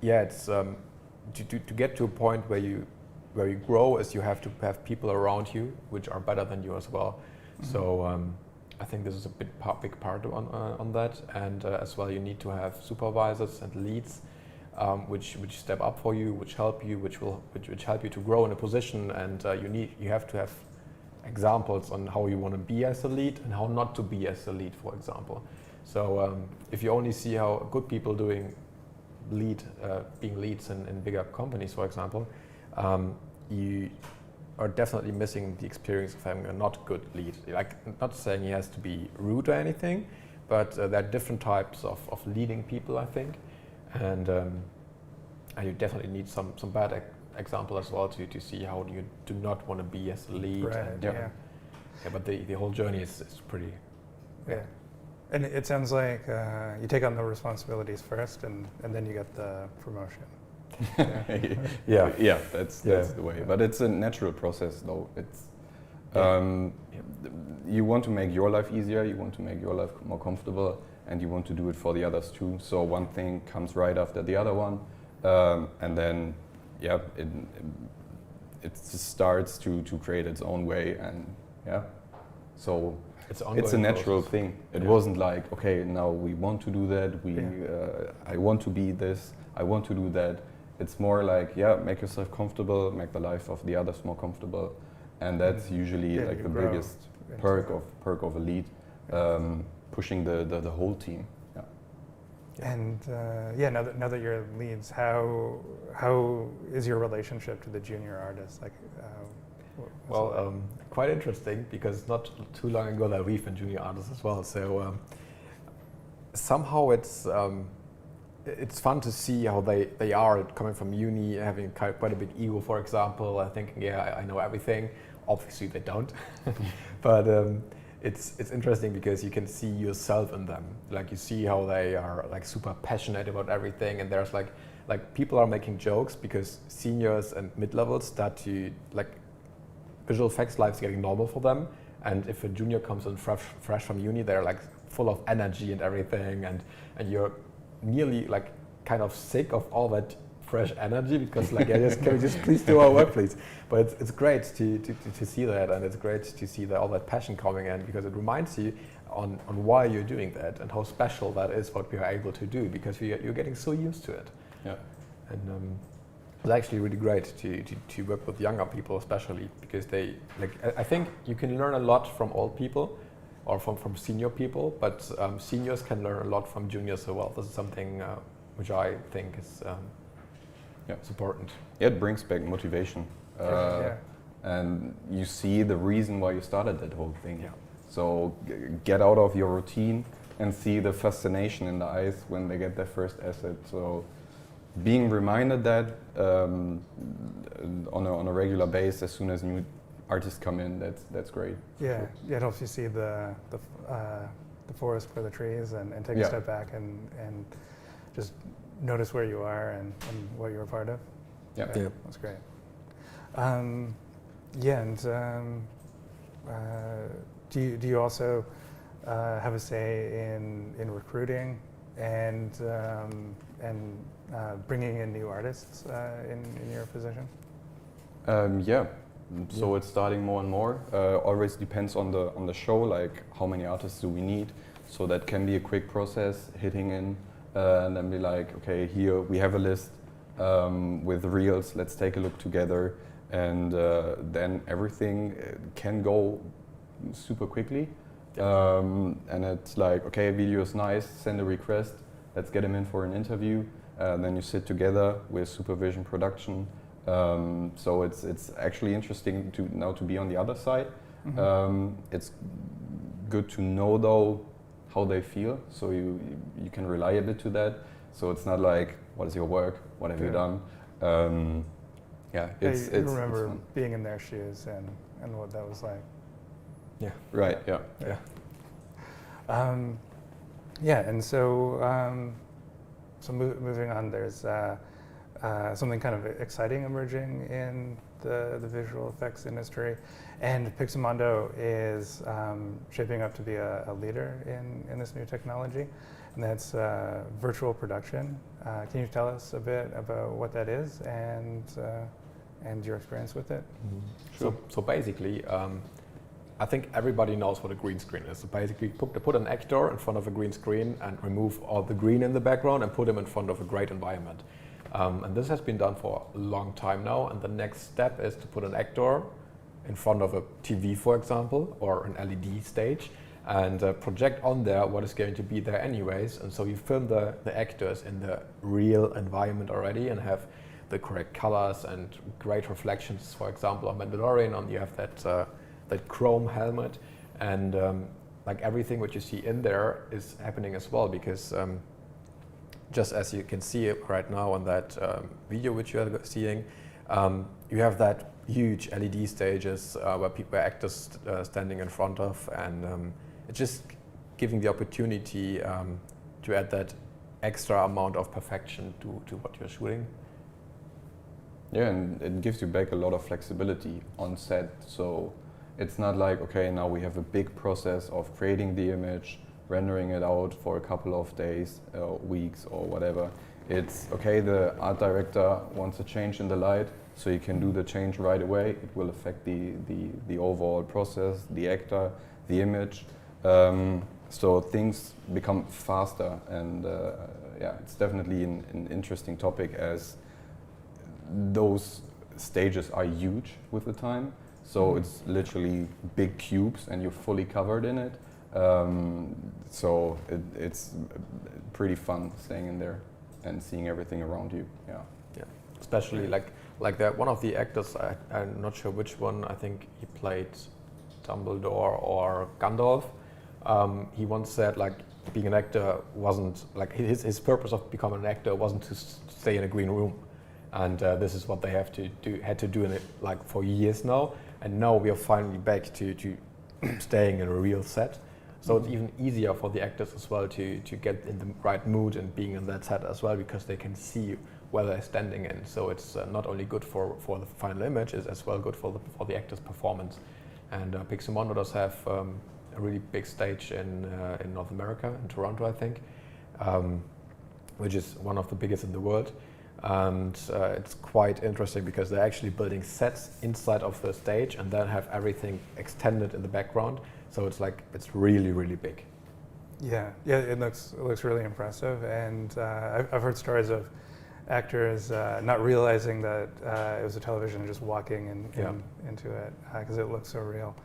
it's to get to a point where you grow, is you have to have people around you which are better than you as well. Mm-hmm. So I think this is a big part on that, and as well you need to have supervisors and leads which step up for you, which help you, which help you to grow in a position, and you have to have examples on how you want to be as a lead and how not to be as a lead, for example. So if you only see how good people being leads in bigger companies, for example, you are definitely missing the experience of having a not good lead. Like, not saying he has to be rude or anything, but there are different types of leading people, I think, and you definitely need some bad example as well to see how you do not want to be as a lead. Right. But the whole journey is pretty. Yeah. And it sounds like you take on the responsibilities first, and then you get the promotion. That's the way. But it's a natural process, though. It's you want to make your life easier, you want to make your life more comfortable, and you want to do it for the others too. So one thing comes right after the other one, and then yeah, it just starts to create its own way, and yeah, so it's a natural thing. It wasn't like, okay, now we want to do that, I want to be this, I want to do that. It's more like, yeah, make yourself comfortable, make the life of the others more comfortable, and that's usually like the biggest perk of a lead, pushing the whole team. Yeah. And now that you're leads, how is your relationship to the junior artists? Like, well, quite interesting, because not too long ago that we've been junior artists as well. So somehow it's fun to see how they are coming from uni, having quite a big ego, for example. I think, yeah, I know everything. Obviously, they don't, but it's interesting because you can see yourself in them. Like, you see how they are like super passionate about everything, and there's like people are making jokes because seniors and mid-levels start to like visual effects life's getting normal for them, and if a junior comes in fresh from uni, they're like full of energy and everything, and you're nearly like kind of sick of all that fresh energy, because like, can we just please do our work, please? But it's great to see that, and it's great to see all that passion coming in, because it reminds you on why you're doing that and how special that is what we are able to do, because you're getting so used to it. Yeah. And it's actually really great to work with younger people, especially because they like. I think you can learn a lot from old people, or from senior people, but seniors can learn a lot from juniors as well. This is something which I think is it's important. Yeah, it brings back motivation, and you see the reason why you started that whole thing. Yeah. So get out of your routine and see the fascination in the eyes when they get their first asset. So being reminded that on a regular basis as soon as new artists come in, that's great. Yeah, it helps you see the forest for the trees, and take a step back and just notice where you are and what you're a part of. Yeah, that's great. Do you also have a say in recruiting and bringing in new artists in your position? Yeah. So it's starting more and more. Always depends on the show, like how many artists do we need. So that can be a quick process, hitting in, and then be like, okay, here we have a list with reels. Let's take a look together, and then everything can go super quickly. And it's like, okay, video is nice. Send a request. Let's get him in for an interview. Then you sit together with supervision, production. So it's actually interesting to be on the other side. Mm-hmm. It's good to know though how they feel, so you can rely a bit to that. So it's not like, what is your work? What have you done? You remember being in their shoes and what that was like. Yeah. Right. Yeah. And so moving on, there's something kind of exciting emerging in the visual effects industry, and PIXOMONDO is shaping up to be a leader in this new technology, and that's virtual production. Can you tell us a bit about what that is and your experience with it? Mm-hmm. Sure. So basically, I think everybody knows what a green screen is. So basically, put an actor in front of a green screen and remove all the green in the background and put him in front of a great environment. And this has been done for a long time now, and the next step is to put an actor in front of a TV, for example, or an LED stage, and project on there what is going to be there anyways. And so you film the actors in the real environment already and have the correct colors and great reflections. For example, on Mandalorian, you have that chrome helmet, and like everything what you see in there is happening as well, because just as you can see it right now on that video which you are seeing, you have that huge LED stages where actors standing in front of, and it's just giving the opportunity to add that extra amount of perfection to what you're shooting. Yeah, and it gives you back a lot of flexibility on set. So it's not like, okay, now we have a big process of creating the image, rendering it out for a couple of days, weeks or whatever. It's okay, the art director wants a change in the light, so you can do the change right away. It will affect the overall process, the actor, the image. So things become faster, and yeah, it's definitely an interesting topic, as those stages are huge with the time. So it's literally big cubes and you're fully covered in it. So it's pretty fun staying in there and seeing everything around you. Yeah. Yeah. Especially like that one of the actors, I'm not sure which one, I think he played Dumbledore or Gandalf. He once said like being an actor wasn't like his purpose of becoming an actor wasn't to stay in a green room, and this is what they had to do in it like for years now, and now we are finally back to staying in a real set. So it's even easier for the actors as well to get in the right mood and being in that set as well, because they can see where they're standing in. So it's not only good for the final image, it's as well good for the actor's performance. And PIXOMONDO does have a really big stage in North America, in Toronto, I think, which is one of the biggest in the world. And it's quite interesting because they're actually building sets inside of the stage and then have everything extended in the background. So it's like, it's really, really big. Yeah, it looks really impressive, and I've heard stories of actors not realizing that it was a television and just walking into it because it looks so real.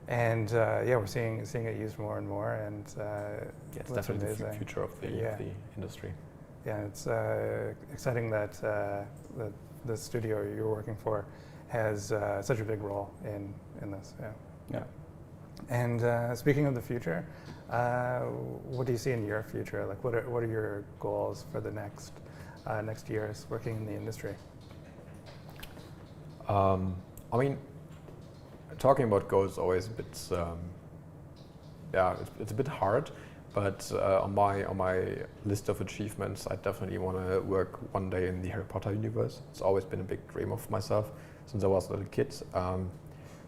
And yeah, we're seeing it used more and more, and yeah, it's definitely amazing. The future of the industry. Yeah, it's exciting that the studio you're working for has such a big role in this. Yeah. Yeah. And speaking of the future, what do you see in your future? Like, what are your goals for the next years working in the industry? I mean, talking about goals is always a bit, yeah, it's a bit hard. But on my list of achievements, I definitely want to work one day in the Harry Potter universe. It's always been a big dream of myself since I was a little kid.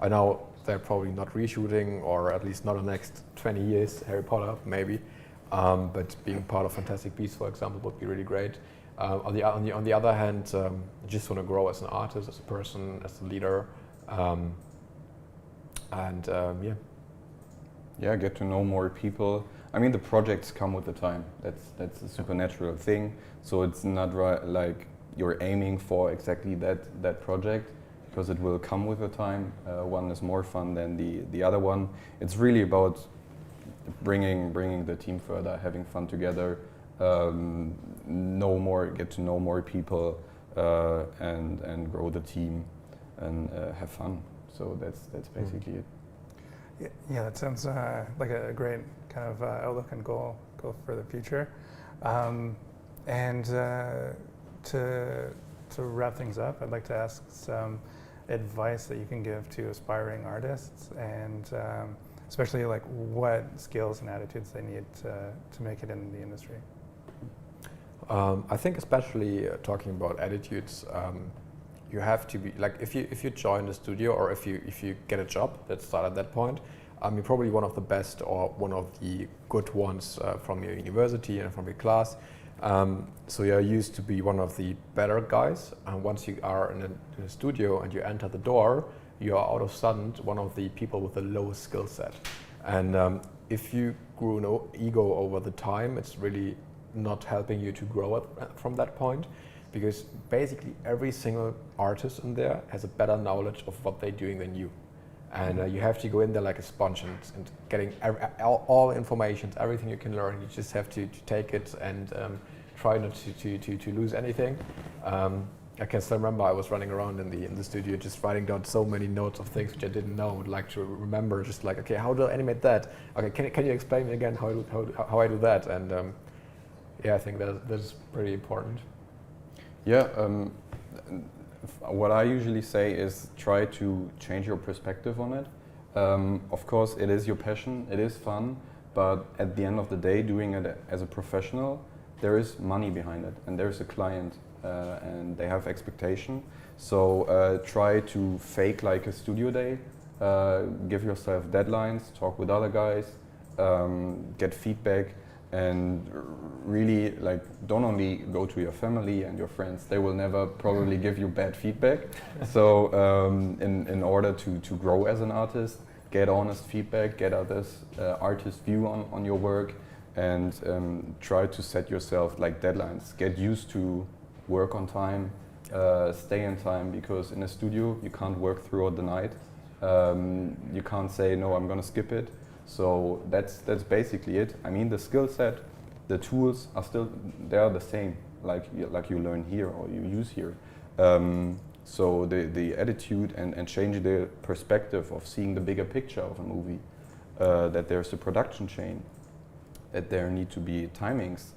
I know they're probably not reshooting, or at least not the next 20 years, Harry Potter, maybe. But being part of Fantastic Beasts, for example, would be really great. On the other hand, I just want to grow as an artist, as a person, as a leader, yeah. Yeah, get to know more people. I mean, the projects come with the time. That's a supernatural thing. So it's not like you're aiming for exactly that project, because it will come with the time. One is more fun than the other one. It's really about bringing the team further, having fun together, get to know more people, and grow the team and have fun. So that's basically it. Yeah, that sounds like a great kind of outlook and goal for the future. And to wrap things up, I'd like to ask some advice that you can give to aspiring artists, and especially like what skills and attitudes they need to make it in the industry. I think especially talking about attitudes, you have to be like, if you join the studio, or if you get a job, let's start at that point, you're probably one of the best or one of the good ones from your university and from your class. So you're used to be one of the better guys, and once you are in a studio and you enter the door, you are out of sudden one of the people with the lowest skill set. And if you grew no ego over the time, it's really not helping you to grow up from that point. Because basically every single artist in there has a better knowledge of what they're doing than you. And you have to go in there like a sponge and getting all information, everything you can learn. You just have to take it and try not to lose anything. I can still remember I was running around in the studio just writing down so many notes of things which I didn't know, would like to remember, just like, okay, how do I animate that? Okay, can you explain me again how I do that? And yeah, I think that's pretty important. Yeah, what I usually say is try to change your perspective on it. Of course, it is your passion, it is fun, but at the end of the day, doing it as a professional, there is money behind it, and there's a client, and they have expectation. So try to fake like a studio day, give yourself deadlines, talk with other guys, get feedback, and really like don't only go to your family and your friends. They will never probably give you bad feedback. So in order to grow as an artist, get honest feedback, get others artist view on your work, and try to set yourself like deadlines. Get used to work on time, stay in time, because in a studio you can't work throughout the night. You can't say no, I'm gonna skip it. So that's basically it. I mean, the skill set, the tools are still, they are the same, like you learn here or you use here. So the attitude and change the perspective of seeing the bigger picture of a movie, that there's a production chain, that there need to be timings,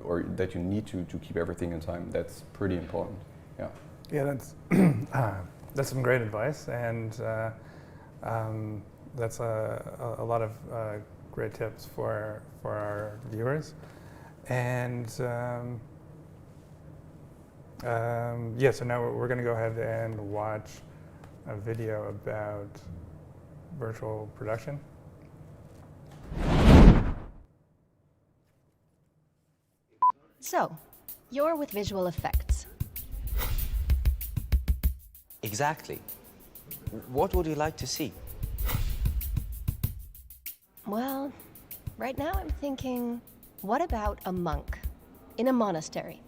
or that you need to keep everything in time. That's pretty important. Yeah. Yeah, that's some great advice, and that's a lot of great tips for our viewers. And yeah, so now we're going to go ahead and watch a video about virtual production. So, you're with visual effects. Exactly. What would you like to see? Well, right now I'm thinking, what about a monk in a monastery?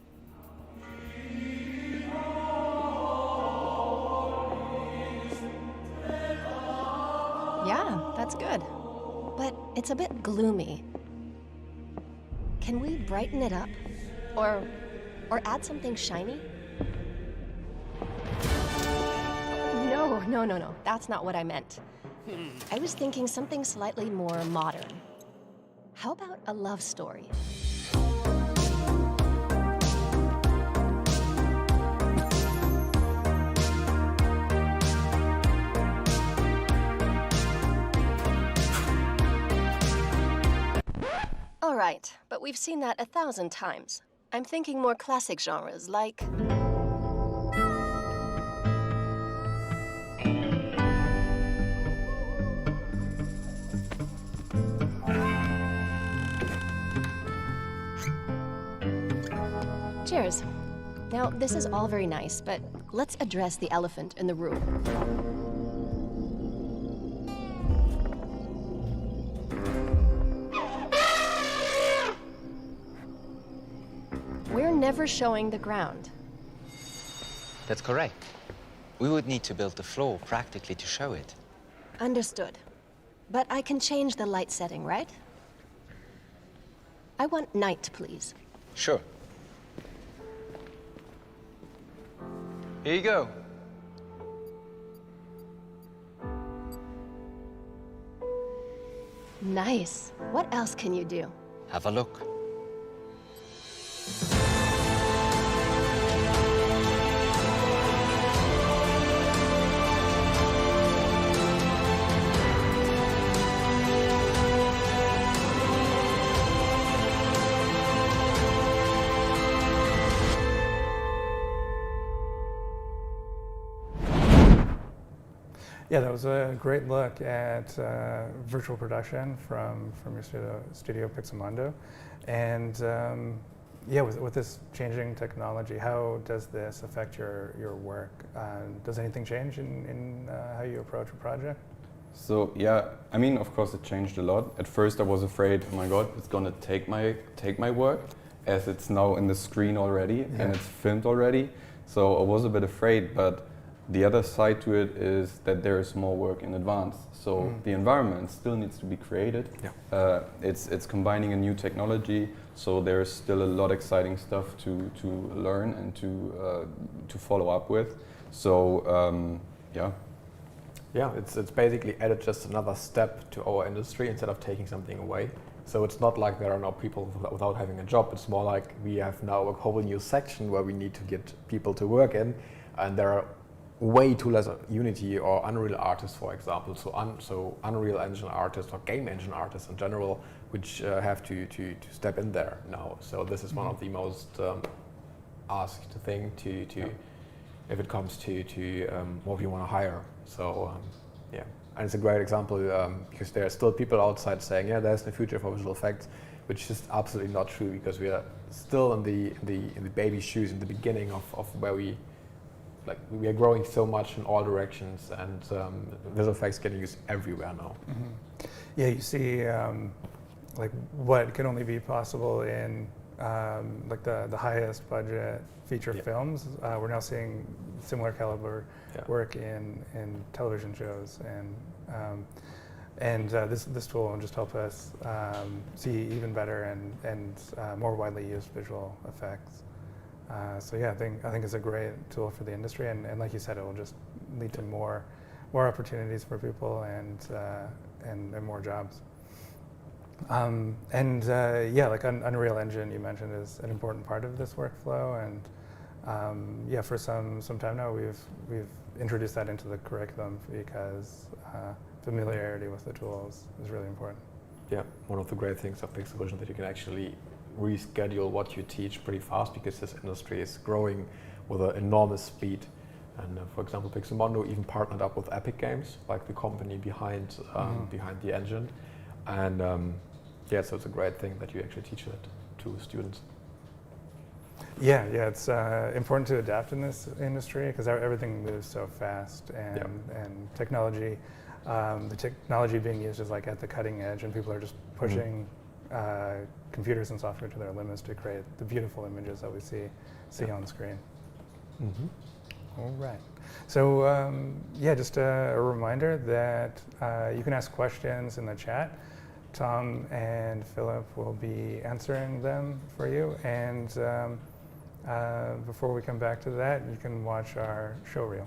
Yeah, that's good. But it's a bit gloomy. Can we brighten it up? Or add something shiny? No. That's not what I meant. I was thinking something slightly more modern. How about a love story? All right, but we've seen that 1,000 times. I'm thinking more classic genres, like... Cheers. Now, this is all very nice, but let's address the elephant in the room. We're never showing the ground. That's correct. We would need to build the floor practically to show it. Understood. But I can change the light setting, right? I want night, please. Sure. Here you go. Nice. What else can you do? Have a look. Yeah, that was a great look at virtual production from your studio PIXOMONDO. And yeah, with this changing technology, how does this affect your work? Does anything change in how you approach a project? So yeah, I mean, of course it changed a lot. At first I was afraid, oh my God, it's gonna take my work, as it's now in the screen already and it's filmed already. So I was a bit afraid, but the other side to it is that there is more work in advance. So the environment still needs to be created. Yeah. It's combining a new technology, so there's still a lot of exciting stuff to learn and to follow up with. So yeah. Yeah, it's basically added just another step to our industry instead of taking something away. So it's not like there are no people without having a job. It's more like we have now a whole new section where we need to get people to work in, and there are way too less Unity or Unreal artists, for example. So Unreal Engine artists or game engine artists in general, which have to step in there now. So this is one of the most asked thing to if it comes to what we want to hire. So yeah. And it's a great example because there are still people outside saying, yeah, there's no future for visual effects, which is just absolutely not true, because we are still in the baby shoes, in the beginning of where we are growing so much in all directions, and visual effects getting used everywhere now. Mm-hmm. Yeah, you see like what can only be possible in like the highest budget feature films. We're now seeing similar caliber work in television shows, and this tool will just help us see even better and more widely used visual effects. So yeah, I think it's a great tool for the industry, and like you said, it will just lead to more opportunities for people and more jobs. Yeah, like Unreal Engine you mentioned is an important part of this workflow, and yeah, for some time now we've introduced that into the curriculum because familiarity with the tools is really important. Yeah, one of the great things of PIXL VISN that you can actually reschedule what you teach pretty fast, because this industry is growing with an enormous speed. And for example, PIXOMONDO even partnered up with Epic Games, like the company behind the engine. And yeah, so it's a great thing that you actually teach that to students. Yeah, it's important to adapt in this industry because everything moves so fast, and technology, the technology being used is like at the cutting edge, and people are just pushing computers and software to their limits to create the beautiful images that we see on screen. Mm-hmm. All right. So yeah, just a reminder that you can ask questions in the chat. Tom and Philip will be answering them for you. And before we come back to that, you can watch our showreel.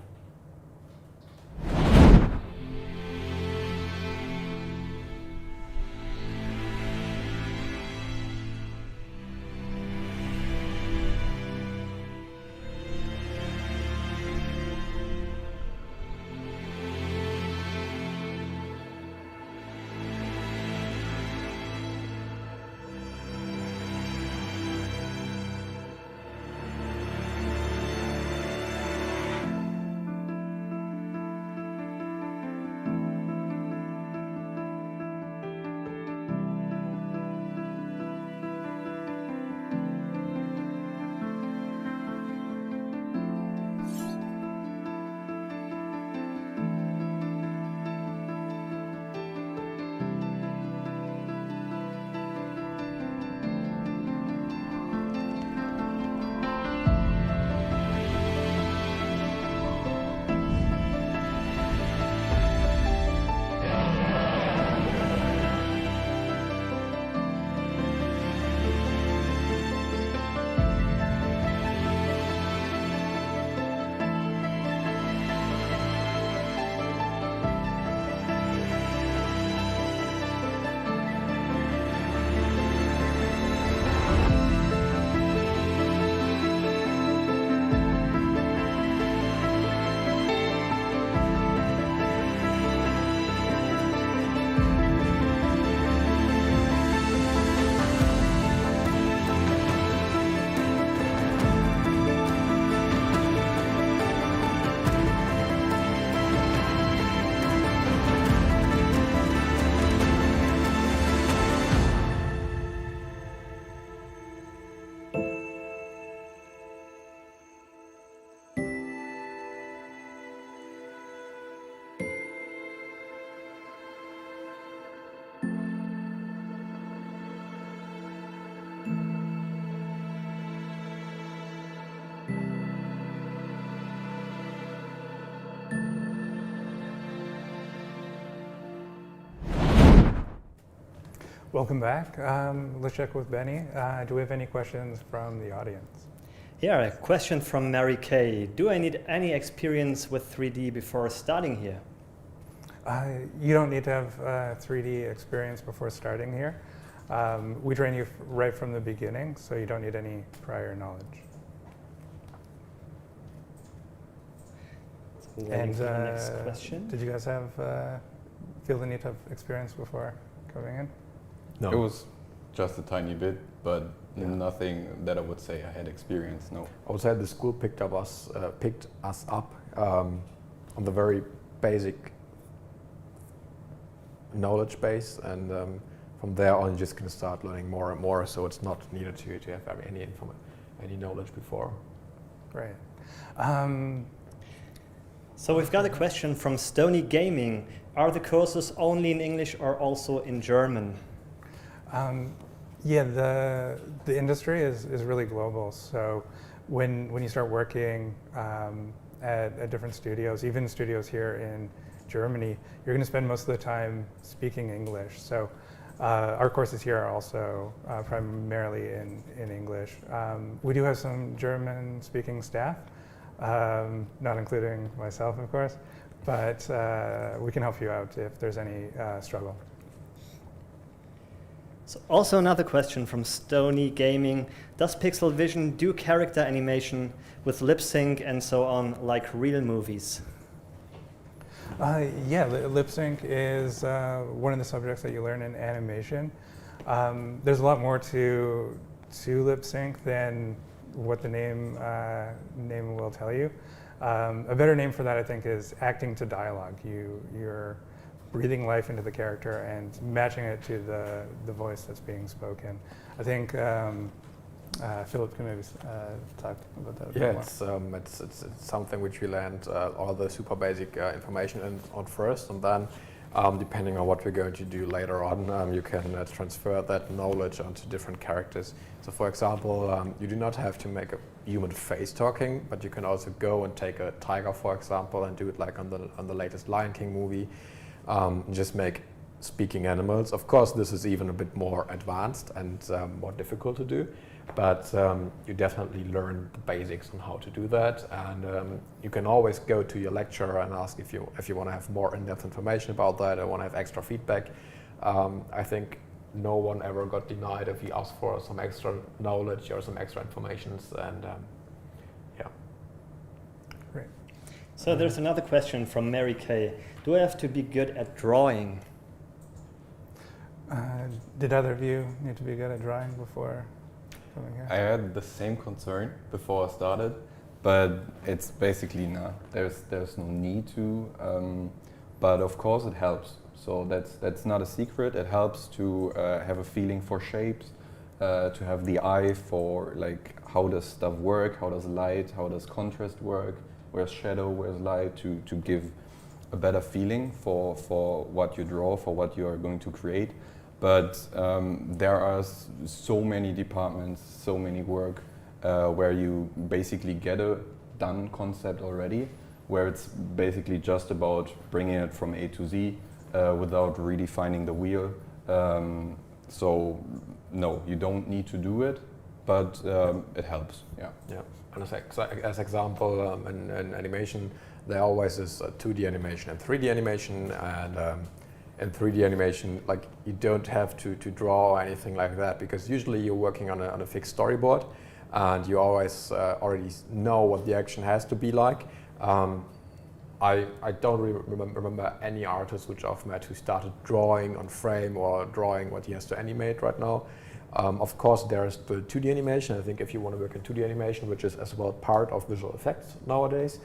Welcome back. Let's check with Benny. Do we have any questions from the audience? Yeah, a question from Mary Kay. Do I need any experience with 3D before starting here? You don't need to have 3D experience before starting here. We train you right from the beginning, so you don't need any prior knowledge. And next question. Did you guys feel the need to have experience before coming in? No. It was just a tiny bit, but nothing that I would say I had experience, no. I would say the school picked us up on the very basic knowledge base, and from there on, you're just going to start learning more and more. So it's not needed to have any knowledge before. Right. So we've got a question from Stony Gaming. Are the courses only in English or also in German? Yeah, the industry is really global. So when you start working at different studios, even studios here in Germany, you're going to spend most of the time speaking English. So our courses here are also primarily in English. We do have some German-speaking staff, not including myself, of course, but we can help you out if there's any struggle. So also another question from Stony Gaming. Does PIXL VISN do character animation with lip sync and so on, like real movies? Yeah, lip sync is one of the subjects that you learn in animation. There's a lot more to lip sync than what the name will tell you. A better name for that, I think, is acting to dialogue. You're breathing life into the character and matching it to the voice that's being spoken. I think Philip can maybe talk about that a bit more. It's something which we learned all the super basic information on first, and then depending on what we're going to do later on, you can transfer that knowledge onto different characters. So for example, you do not have to make a human face talking, but you can also go and take a tiger, for example, and do it like on the latest Lion King movie. Just make speaking animals. Of course, this is even a bit more advanced and more difficult to do, but you definitely learn the basics on how to do that. And you can always go to your lecturer and ask if you want to have more in-depth information about that or want to have extra feedback. I think no one ever got denied if you asked for some extra knowledge or some extra information. And yeah. Great. So there's another question from Mary Kay. Do I have to be good at drawing? Did either of you need to be good at drawing before coming here? I had the same concern before I started, but it's basically not. There's no need to, but of course it helps. So that's not a secret. It helps to have a feeling for shapes, to have the eye for like how does stuff work, how does light, how does contrast work, where's shadow, where's light, to give a better feeling for what you draw, for what you are going to create. But there are so many departments, so many work where you basically get a done concept already, where it's basically just about bringing it from A to Z without redefining the wheel. So no, you don't need to do it, but it helps. Yeah. Yeah. And as example, in animation, there always is a 2D animation and 3D animation, and in 3D animation, like you don't have to draw or anything like that, because usually you're working on a fixed storyboard, and you always already know what the action has to be like. I don't remember any artist which I've met who started drawing on frame or drawing what he has to animate right now. Of course, there's the 2D animation. I think if you want to work in 2D animation, which is as well part of visual effects nowadays,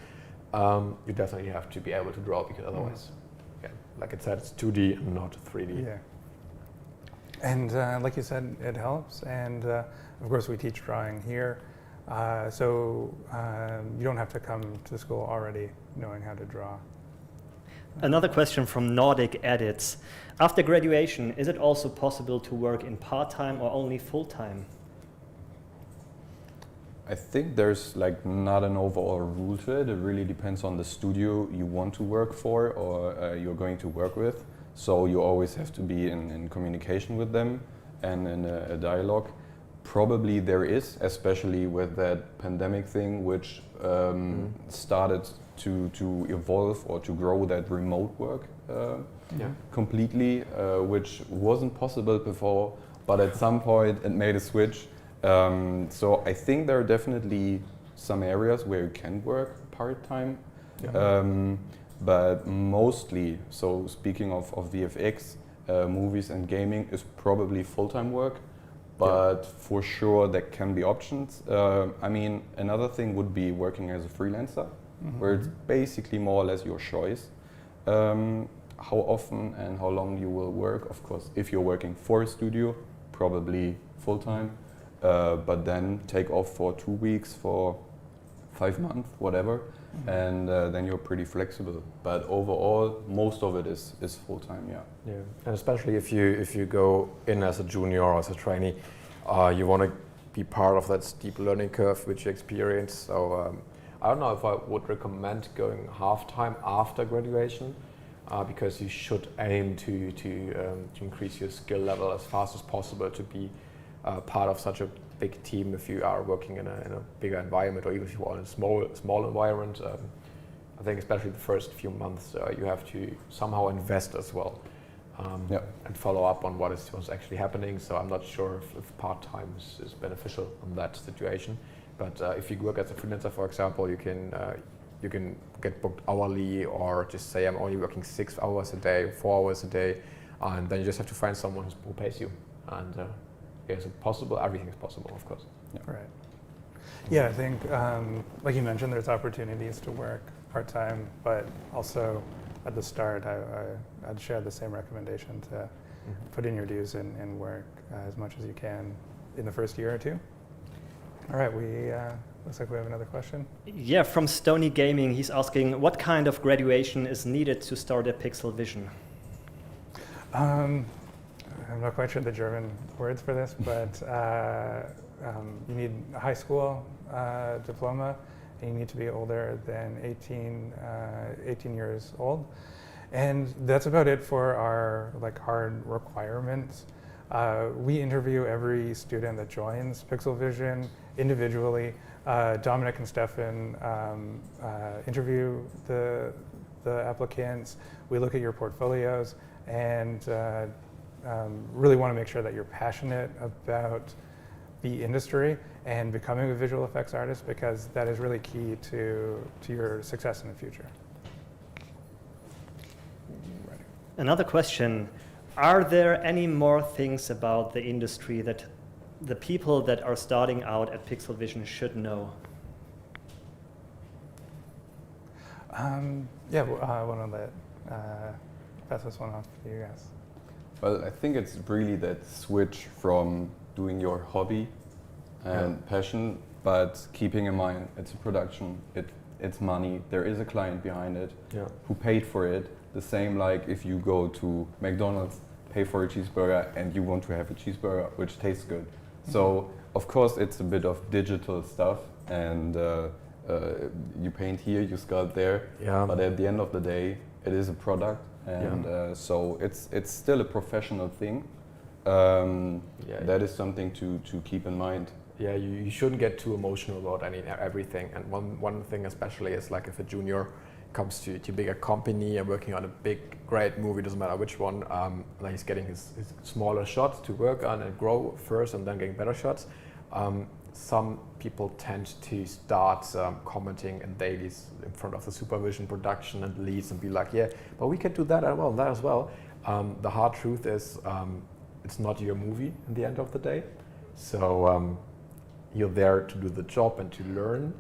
you definitely have to be able to draw, because otherwise, yeah, like it said, it's 2D and not 3D. Yeah. And like you said, it helps. And of course, we teach drawing here. So you don't have to come to school already knowing how to draw. Another question from Nordic Edits. After graduation, is it also possible to work in part-time or only full-time? I think there's like not an overall rule to it. It really depends on the studio you want to work for or you're going to work with. So you always have to be in communication with them and in a dialogue. Probably there is, especially with that pandemic thing, which started to evolve or to grow that remote work completely, which wasn't possible before, but at some point it made a switch. So I think there are definitely some areas where you can work part-time, but mostly, so speaking of VFX, movies and gaming is probably full-time work. But for sure there can be options. I mean, another thing would be working as a freelancer, where it's basically more or less your choice. how often and how long you will work. Of course, if you're working for a studio, probably full-time, but then take off for 2 weeks, for 5 months, whatever, and then you're pretty flexible. But overall, most of it is full-time, yeah. Yeah, and especially if you go in as a junior or as a trainee, you want to be part of that steep learning curve which you experience. So I don't know if I would recommend going half-time after graduation, because you should aim to increase your skill level as fast as possible to be part of such a big team if you are working in a bigger environment, or even if you are in a small environment. I think especially the first few months you have to somehow invest as well, and follow up on what's actually happening. So I'm not sure if part-time is beneficial in that situation. But if you work as a freelancer, for example, you can get booked hourly, or just say I'm only working 6 hours a day, 4 hours a day, and then you just have to find someone who pays you. And is it possible? Everything is possible, of course. Yeah. Right. Yeah, I think, like you mentioned, there's opportunities to work part-time, but also at the start, I'd share the same recommendation to put in your dues and work as much as you can in the first year or two. All right, looks like we have another question. Yeah, from Stony Gaming, he's asking, what kind of graduation is needed to start at PIXL VISN? I'm not quite sure the German words for this, but you need a high school diploma, and you need to be older than 18 years old. And that's about it for our hard requirements. We interview every student that joins PIXL VISN individually. Dominic and Stefan interview the applicants. We look at your portfolios and really want to make sure that you're passionate about the industry and becoming a visual effects artist, because that is really key to your success in the future. Another question. Are there any more things about the industry that the people that are starting out at PIXL VISN should know? Yeah, I want to pass this one off to you guys. Well, I think it's really that switch from doing your hobby and passion, but keeping in mind it's a production, it's money, there is a client behind it who paid for it. The same like if you go to McDonald's, pay for a cheeseburger, and you want to have a cheeseburger which tastes good. So of course it's a bit of digital stuff, and you paint here, you sculpt there, but at the end of the day it is a product, and so it's still a professional thing. That is something to keep in mind. Yeah, you shouldn't get too emotional about everything. And one thing especially is like if a junior comes to a bigger company and working on a big, great movie, doesn't matter which one, like he's getting his smaller shots to work on and grow first and then getting better shots. Some people tend to start commenting in dailies in front of the supervision production and leads and be like, yeah, but we can do that as well. The hard truth is it's not your movie in the end of the day. So you're there to do the job and to learn,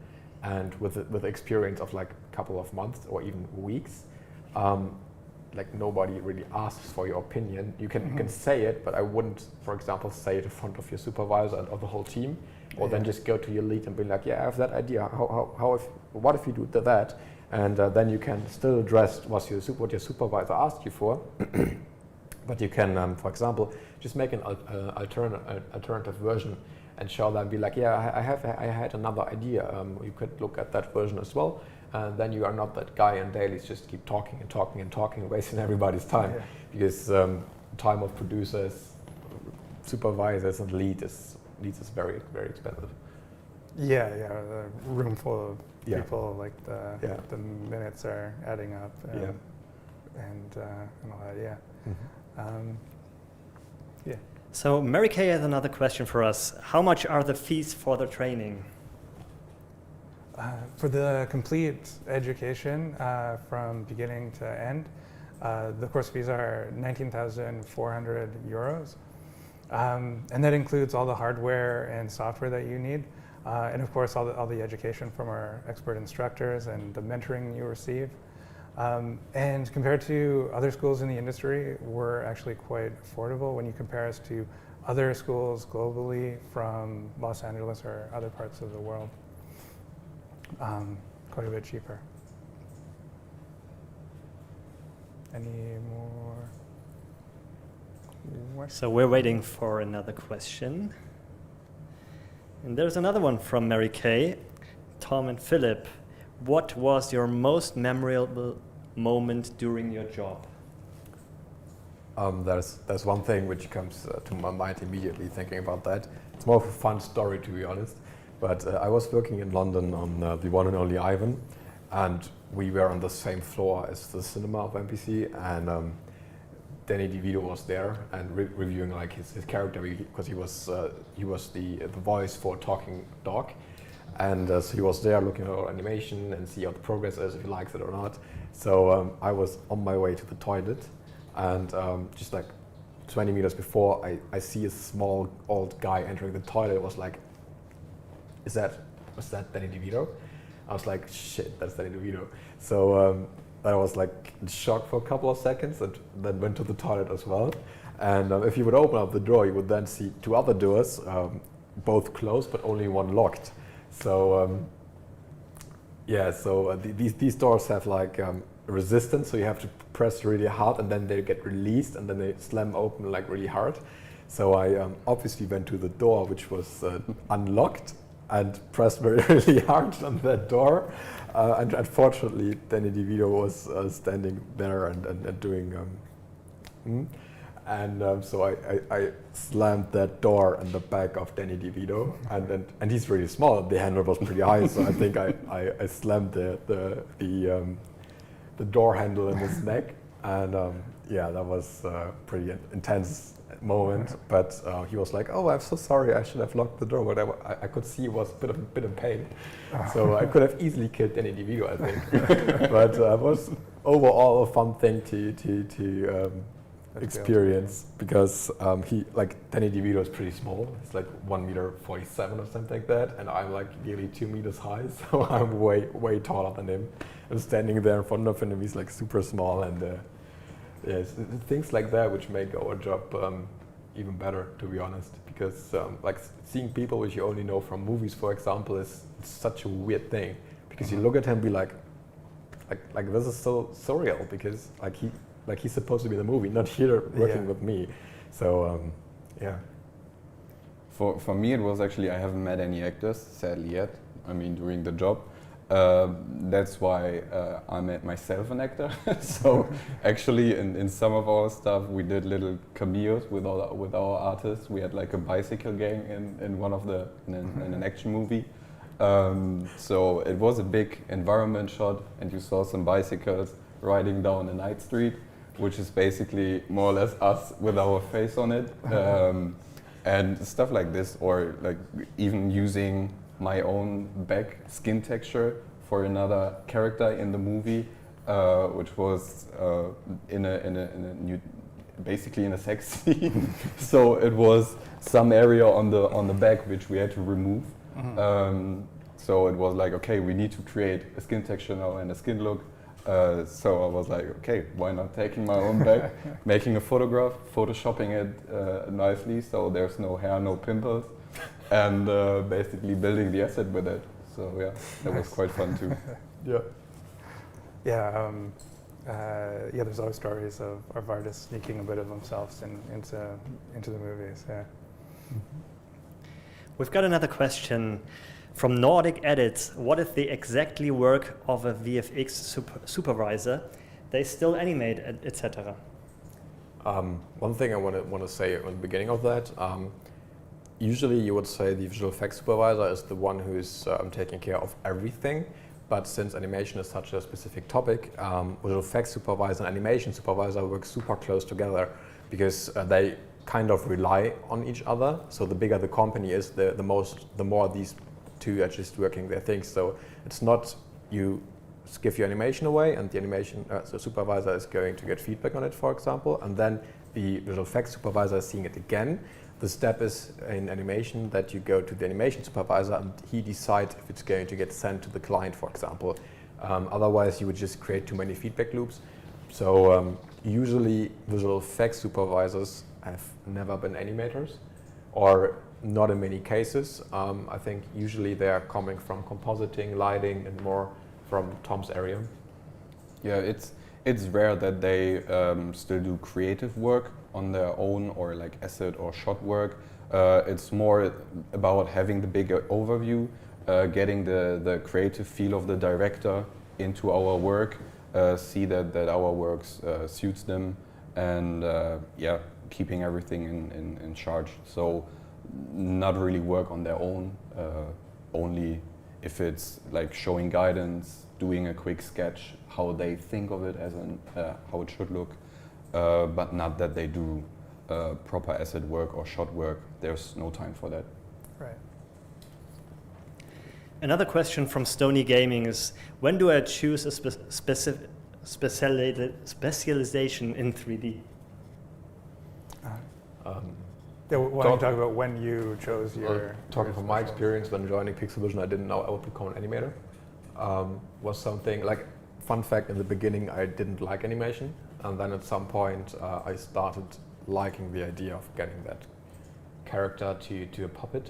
and with experience of like a couple of months or even weeks, like nobody really asks for your opinion. You can say it, but I wouldn't, for example, say it in front of your supervisor and of the whole team, or then just go to your lead and be like, yeah, I have that idea. What if you do that? And then you can still address what your supervisor asked you for. But you can, for example, just make an alternative version and show them, be like, yeah, I had another idea. You could look at that version as well. And then you are not that guy in dailies, just keep talking and talking and talking, wasting everybody's time. Because time of producers, supervisors, and leads is very, very expensive. Yeah, a room full of people, like the minutes are adding up, and all that. So Mary Kay has another question for us. How much are the fees for the training? For the complete education from beginning to end, the course fees are 19,400 euros. And that includes all the hardware and software that you need. And of course, all the education from our expert instructors and the mentoring you receive. And compared to other schools in the industry, we're actually quite affordable when you compare us to other schools globally from Los Angeles or other parts of the world. Quite a bit cheaper. Any more? So we're waiting for another question. And there's another one from Mary Kay. Tom and Philip, what was your most memorable moment during your job? There's one thing which comes to my mind immediately thinking about that. It's more of a fun story, to be honest. But I was working in London on the one and only Ivan, and we were on the same floor as the cinema of MPC, and Danny DeVito was there and reviewing like his character, because he was the voice for Talking Dog, and so he was there looking at our animation and see how the progress is, if he likes it or not. So I was on my way to the toilet, and just like 20 meters before, I see a small old guy entering the toilet. It was like, was that Danny DeVito? I was like, shit, that's Danny DeVito. So I was like in shock for a couple of seconds, and then went to the toilet as well. And if you would open up the door, you would then see two other doors, both closed, but only one locked. So yeah, so these doors have like resistance, so you have to press really hard, and then they get released, and then they slam open like really hard. So I obviously went to the door, which was unlocked, and pressed really hard on that door. And unfortunately, Danny DeVito was standing there and doing. So I slammed that door in the back of Danny DeVito, and he's really small. The handle was pretty high, so I think I slammed the door handle in his neck, and yeah, that was a pretty intense moment. But he was like, "Oh, I'm so sorry. I should have locked the door." But I could see he was a bit in pain, so I could have easily killed Danny DeVito, I think. But it was overall a fun thing to experience, because Danny DeVito is pretty small. He's like 1.47 m or something like that, and I'm like nearly 2 meters high, so I'm way taller than him. I'm standing there in front of him, and he's like super small, and yes, things like that which make our job even better, to be honest. Because like seeing people which you only know from movies, for example, is such a weird thing, because you look at him and be like this is so surreal, because he's supposed to be in the movie, not here working with me. So yeah. For me, it was actually, I haven't met any actors, sadly, yet. I mean, during the job. That's why I made myself an actor. So actually, in some of our stuff, we did little cameos with our artists. We had like a bicycle gang in one of in an action movie. So it was a big environment shot, and you saw some bicycles riding down a night street, which is basically more or less us with our face on it, and stuff like this, or like even using my own back skin texture for another character in the movie, which was basically in a sex scene. So it was some area on the back which we had to remove. So it was like, okay, we need to create a skin texture now and a skin look. So I was like, okay, why not taking my own back, making a photograph, photoshopping it nicely so there's no hair, no pimples, and basically building the asset with it. So yeah, that was quite fun too. Yeah. Yeah, there's always stories of artists sneaking a bit of themselves into the movies, yeah. We've got another question from Nordic Edits. What is the exactly work of a VFX supervisor? They still animate, etc. One thing I want to say at the beginning of that, usually you would say the visual effects supervisor is the one who's taking care of everything. But since animation is such a specific topic, visual effects supervisor and animation supervisor work super close together, because they kind of rely on each other. So the bigger the company is, the more these two are just working their things. So it's not you give your animation away and the animation the supervisor is going to get feedback on it, for example, and then the visual effects supervisor is seeing it again. The step is in animation that you go to the animation supervisor and he decides if it's going to get sent to the client, for example. Otherwise, you would just create too many feedback loops. So usually visual effects supervisors have never been animators, or not in many cases. I think usually they are coming from compositing, lighting, and more from Tom's area. Yeah, it's rare that they still do creative work on their own, or like asset or shot work. It's more about having the bigger overview, getting the creative feel of the director into our work, see that our works suits them, and yeah, keeping everything in charge. So not really work on their own, only if it's like showing guidance, doing a quick sketch, how they think of it as how it should look, but not that they do proper asset work or shot work. There's no time for that. Right. Another question from Stony Gaming is, when do I choose a specialization in 3D? Yeah, why don't you talk about when you chose your... Talking from my experience, when joining PIXL VISN, I didn't know I would become an animator. Was something like, fun fact, in the beginning I didn't like animation, and then at some point I started liking the idea of getting that character to a puppet.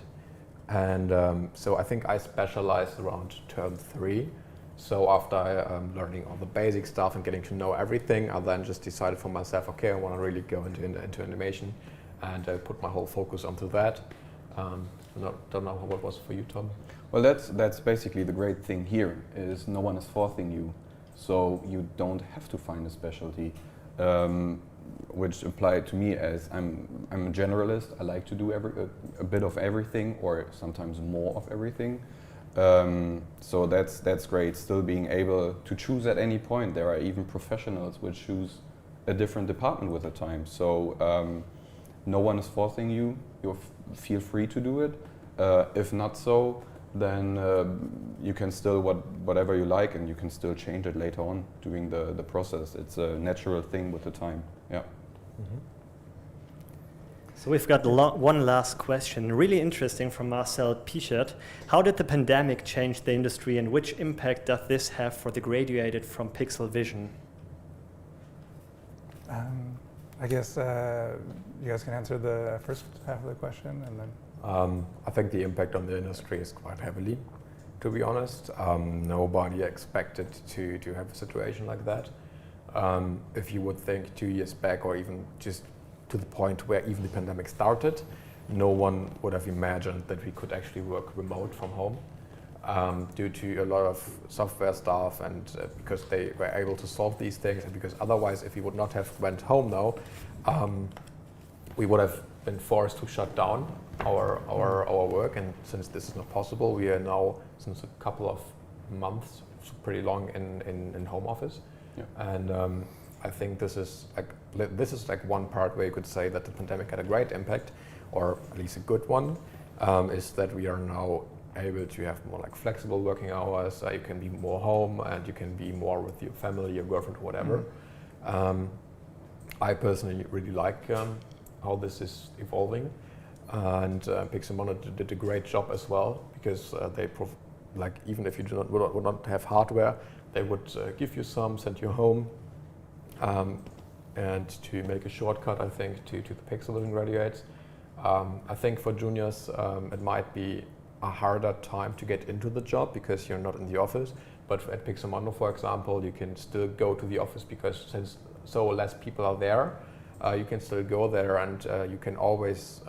And so I think I specialized around term 3. So after learning all the basic stuff and getting to know everything, I then just decided for myself, okay, I want to really go into animation, and put my whole focus onto that. Don't know what was for you, Tom. Well, that's basically the great thing here, is no one is forcing you, so you don't have to find a specialty, which applied to me as I'm a generalist. I like to do a bit of everything, or sometimes more of everything. So that's great. Still being able to choose at any point. There are even professionals which choose a different department with the time. So no one is forcing you. You feel free to do it. If not so, then you can still whatever you like, and you can still change it later on during the process. It's a natural thing with the time. Yeah. Mm-hmm. So we've got one last question, really interesting, from Marcel Pichert. How did the pandemic change the industry, and which impact does this have for the graduated from PIXL VISN? I guess you guys can answer the first half of the question, and then... I think the impact on the industry is quite heavily, to be honest. Nobody expected to have a situation like that. If you would think 2 years back, or even just to the point where even the pandemic started, no one would have imagined that we could actually work remote from home, due to a lot of software stuff, and because they were able to solve these things, and because otherwise, if we would not have went home now, we would have been forced to shut down our work. And since this is not possible, we are now, since a couple of months, pretty long in home office. Yeah. And I think this is like one part where you could say that the pandemic had a great impact, or at least a good one, is that we are now able to have more like flexible working hours. You can be more home, and you can be more with your family, your girlfriend, or whatever. Mm-hmm. I personally really like how this is evolving, and PIXOMONDO did a great job as well, because they like, even if you would not have hardware, they would give you some, send you home, and to make a shortcut, I think, to the PIXL VISN graduates. I think for juniors it might be a harder time to get into the job because you're not in the office, but at PIXOMONDO, for example, you can still go to the office, because since so less people are there, you can still go there, and you can always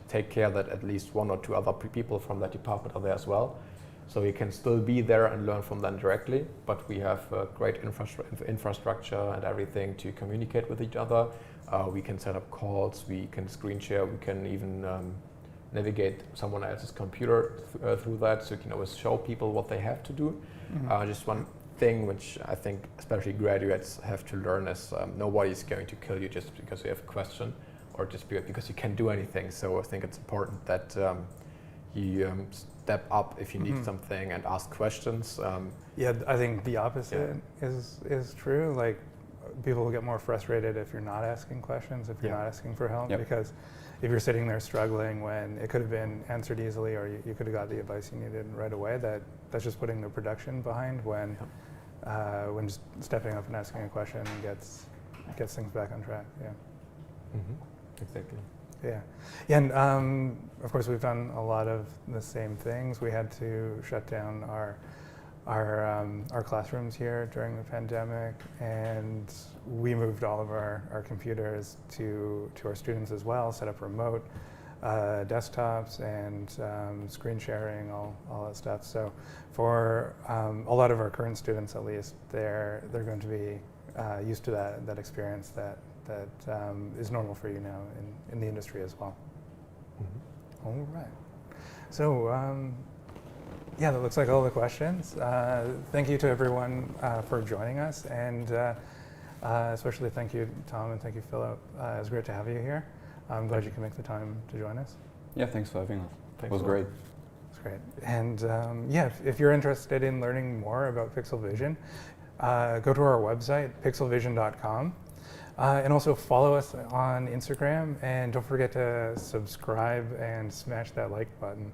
take care that at least 1 or 2 other people from that department are there as well. So you can still be there and learn from them directly, but we have great infrastructure and everything to communicate with each other. We can set up calls, we can screen share, we can even navigate someone else's computer through that, so you can always show people what they have to do. Mm-hmm. Just one thing which I think especially graduates have to learn is nobody is going to kill you just because you have a question, or just because you can't do anything. So I think it's important that you step up if you need something and ask questions. Yeah, I think the opposite is true. Like, people will get more frustrated if you're not asking questions, if you're not asking for help, because if you're sitting there struggling when it could have been answered easily, or you could have got the advice you needed right away, that's just putting the production behind when just stepping up and asking a question gets things back on track. Yeah. Exactly. Yeah, and of course we've done a lot of the same things. We had to shut down our classrooms here during the pandemic, and we moved all of our computers to our students as well, set up remote desktops and screen sharing, all that stuff. So for a lot of our current students, at least, they're going to be used to that experience that is normal for you now in the industry as well. All right. So yeah, that looks like all the questions. Thank you to everyone for joining us, and especially thank you, Tom, and thank you, Philip. It was great to have you here. I'm glad you can make the time to join us. Yeah, thanks for having us. It was great. It's great. And yeah, if you're interested in learning more about PIXL VISN, go to our website, pixelvision.com. And also follow us on Instagram, and don't forget to subscribe and smash that like button.